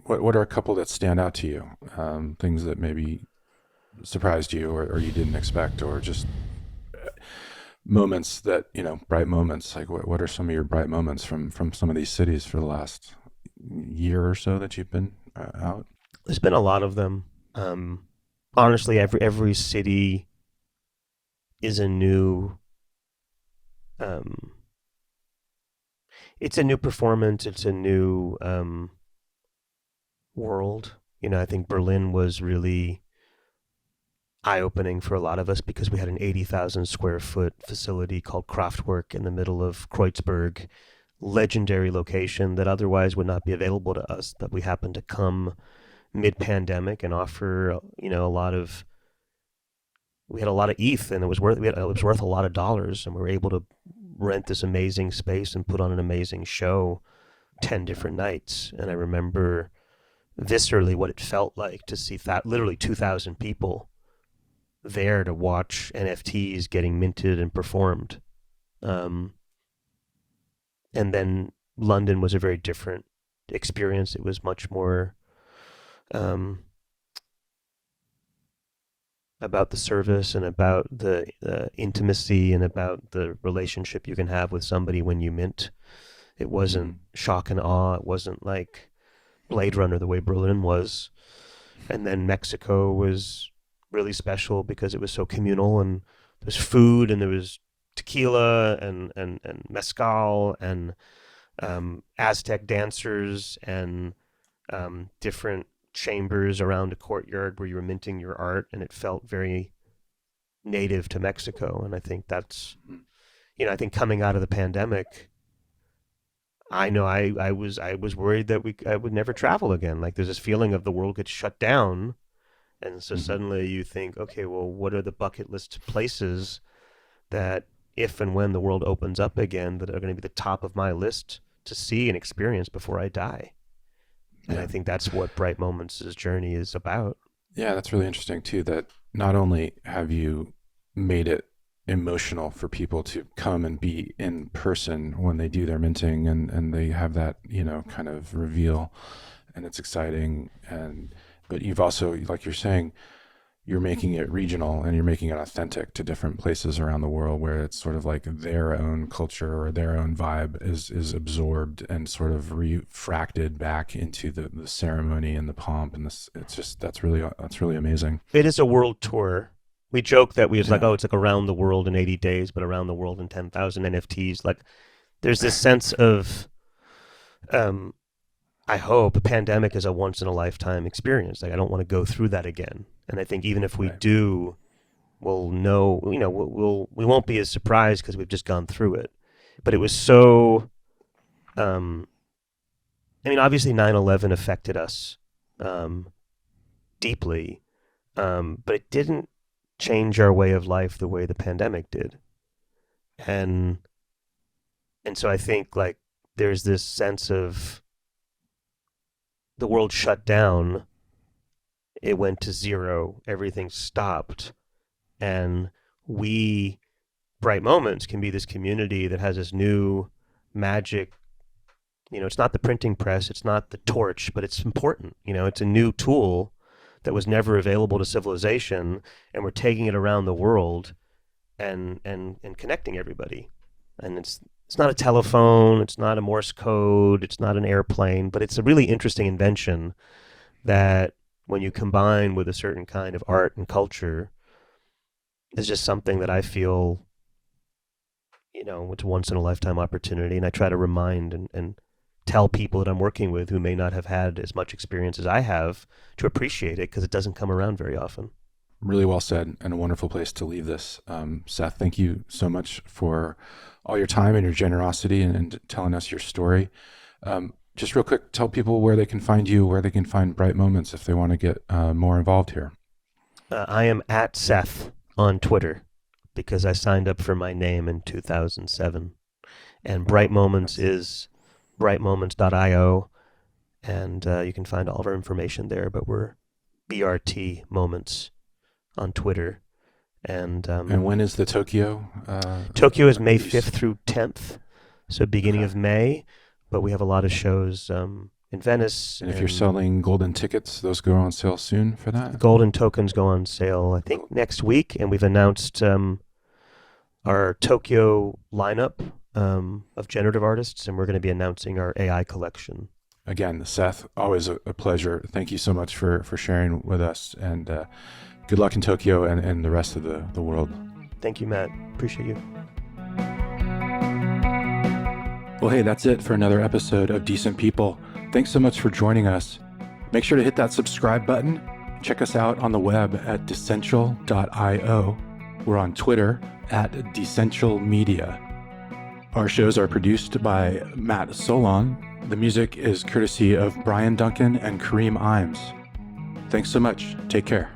what are a couple that stand out to you? Things that maybe surprised you or you didn't expect, or just moments that, bright moments. Like what are some of your bright moments from some of these cities for the last year or so that you've been out? There's been a lot of them. Um, Honestly, every city is a new. Um, it's a new performance. It's a new world. I think Berlin was really eye opening for a lot of us because we had an 80,000 square foot facility called Kraftwerk in the middle of Kreuzberg, legendary location that otherwise would not be available to us. That we happened to come mid pandemic and offer, a lot of. We had a lot of ETH, and it was worth a lot of dollars, and we were able to rent this amazing space and put on an amazing show 10 Yeah. different nights. And I remember viscerally what it felt like to see that literally 2,000 people there to watch NFTs getting minted and performed. Um, and then London was a very different experience. It was much more um, about the service and about the intimacy and about the relationship you can have with somebody when you mint. It wasn't Hmm. shock and awe. It wasn't like Blade Runner the way Berlin was. And then Mexico was really special because it was so communal, and there was food and there was tequila and mezcal and Aztec dancers and different chambers around a courtyard where you were minting your art, and it felt very native to Mexico. And I think that's, I think coming out of the pandemic, I know I was worried that I would never travel again. Like there's this feeling of the world gets shut down, And so Mm-hmm. suddenly you think, okay, well, what are the bucket list places that if and when the world opens up again, that are going to be the top of my list to see and experience before I die? And I Yeah. think that's what Bright Moments' journey is about. Yeah, that's really interesting too. That not only have you made it emotional for people to come and be in person when they do their minting and they have that, kind of reveal and it's exciting. But you've also, like you're saying, you're making it regional and you're making it authentic to different places around the world where it's sort of like their own culture or their own vibe is absorbed and sort of refracted back into the ceremony and the pomp and this. It's just that's really amazing. It is a world tour. We joke that it's like, Yeah. oh, it's like around the world in 80 days, but around the world in 10,000 NFTs. Like, there's this sense of, I hope a pandemic is a once in a lifetime experience. Like, I don't want to go through that again. And I think even if we Right. do, we'll know, we won't be as surprised because we've just gone through it. But it was so, obviously 9/11 affected us deeply, but it didn't change our way of life the way the pandemic did. And so I think like there's this sense of the world shut down, it went to zero, everything stopped, and we Bright Moments can be this community that has this new magic. It's not the printing press, it's not the torch, but it's important. It's a new tool that was never available to civilization, and we're taking it around the world and connecting everybody. And it's not a telephone, it's not a Morse code, it's not an airplane, but it's a really interesting invention that when you combine with a certain kind of art and culture is just something that I feel, it's a once in a lifetime opportunity. And I try to remind and tell people that I'm working with who may not have had as much experience as I have to appreciate it because it doesn't come around very often. Really well said, and a wonderful place to leave this. Seth, thank you so much for all your time and your generosity and telling us your story. Just real quick, tell people where they can find you, where they can find Bright Moments if they want to get more involved here. I am at Seth on Twitter because I signed up for my name in 2007. And Bright Moments is brightmoments.io, and you can find all of our information there. But we're BRT Moments on Twitter. And when is the Tokyo? Tokyo is May release? 5th through 10th, so beginning of May. But we have a lot of shows in Venice. And if you're selling golden tickets, those go on sale soon for that? Golden tokens go on sale, I think, next week. And we've announced our Tokyo lineup of generative artists, and we're going to be announcing our AI collection. Again, Seth, always a pleasure. Thank you so much for sharing with us, and good luck in Tokyo and the rest of the world. Thank you, Matt. Appreciate you. Well, hey, that's it for another episode of Decent People. Thanks so much for joining us. Make sure to hit that subscribe button. Check us out on the web at decential.io. We're on Twitter at Decential Media. Our shows are produced by Matt Solon. The music is courtesy of Brian Duncan and Kareem Imes. Thanks so much. Take care.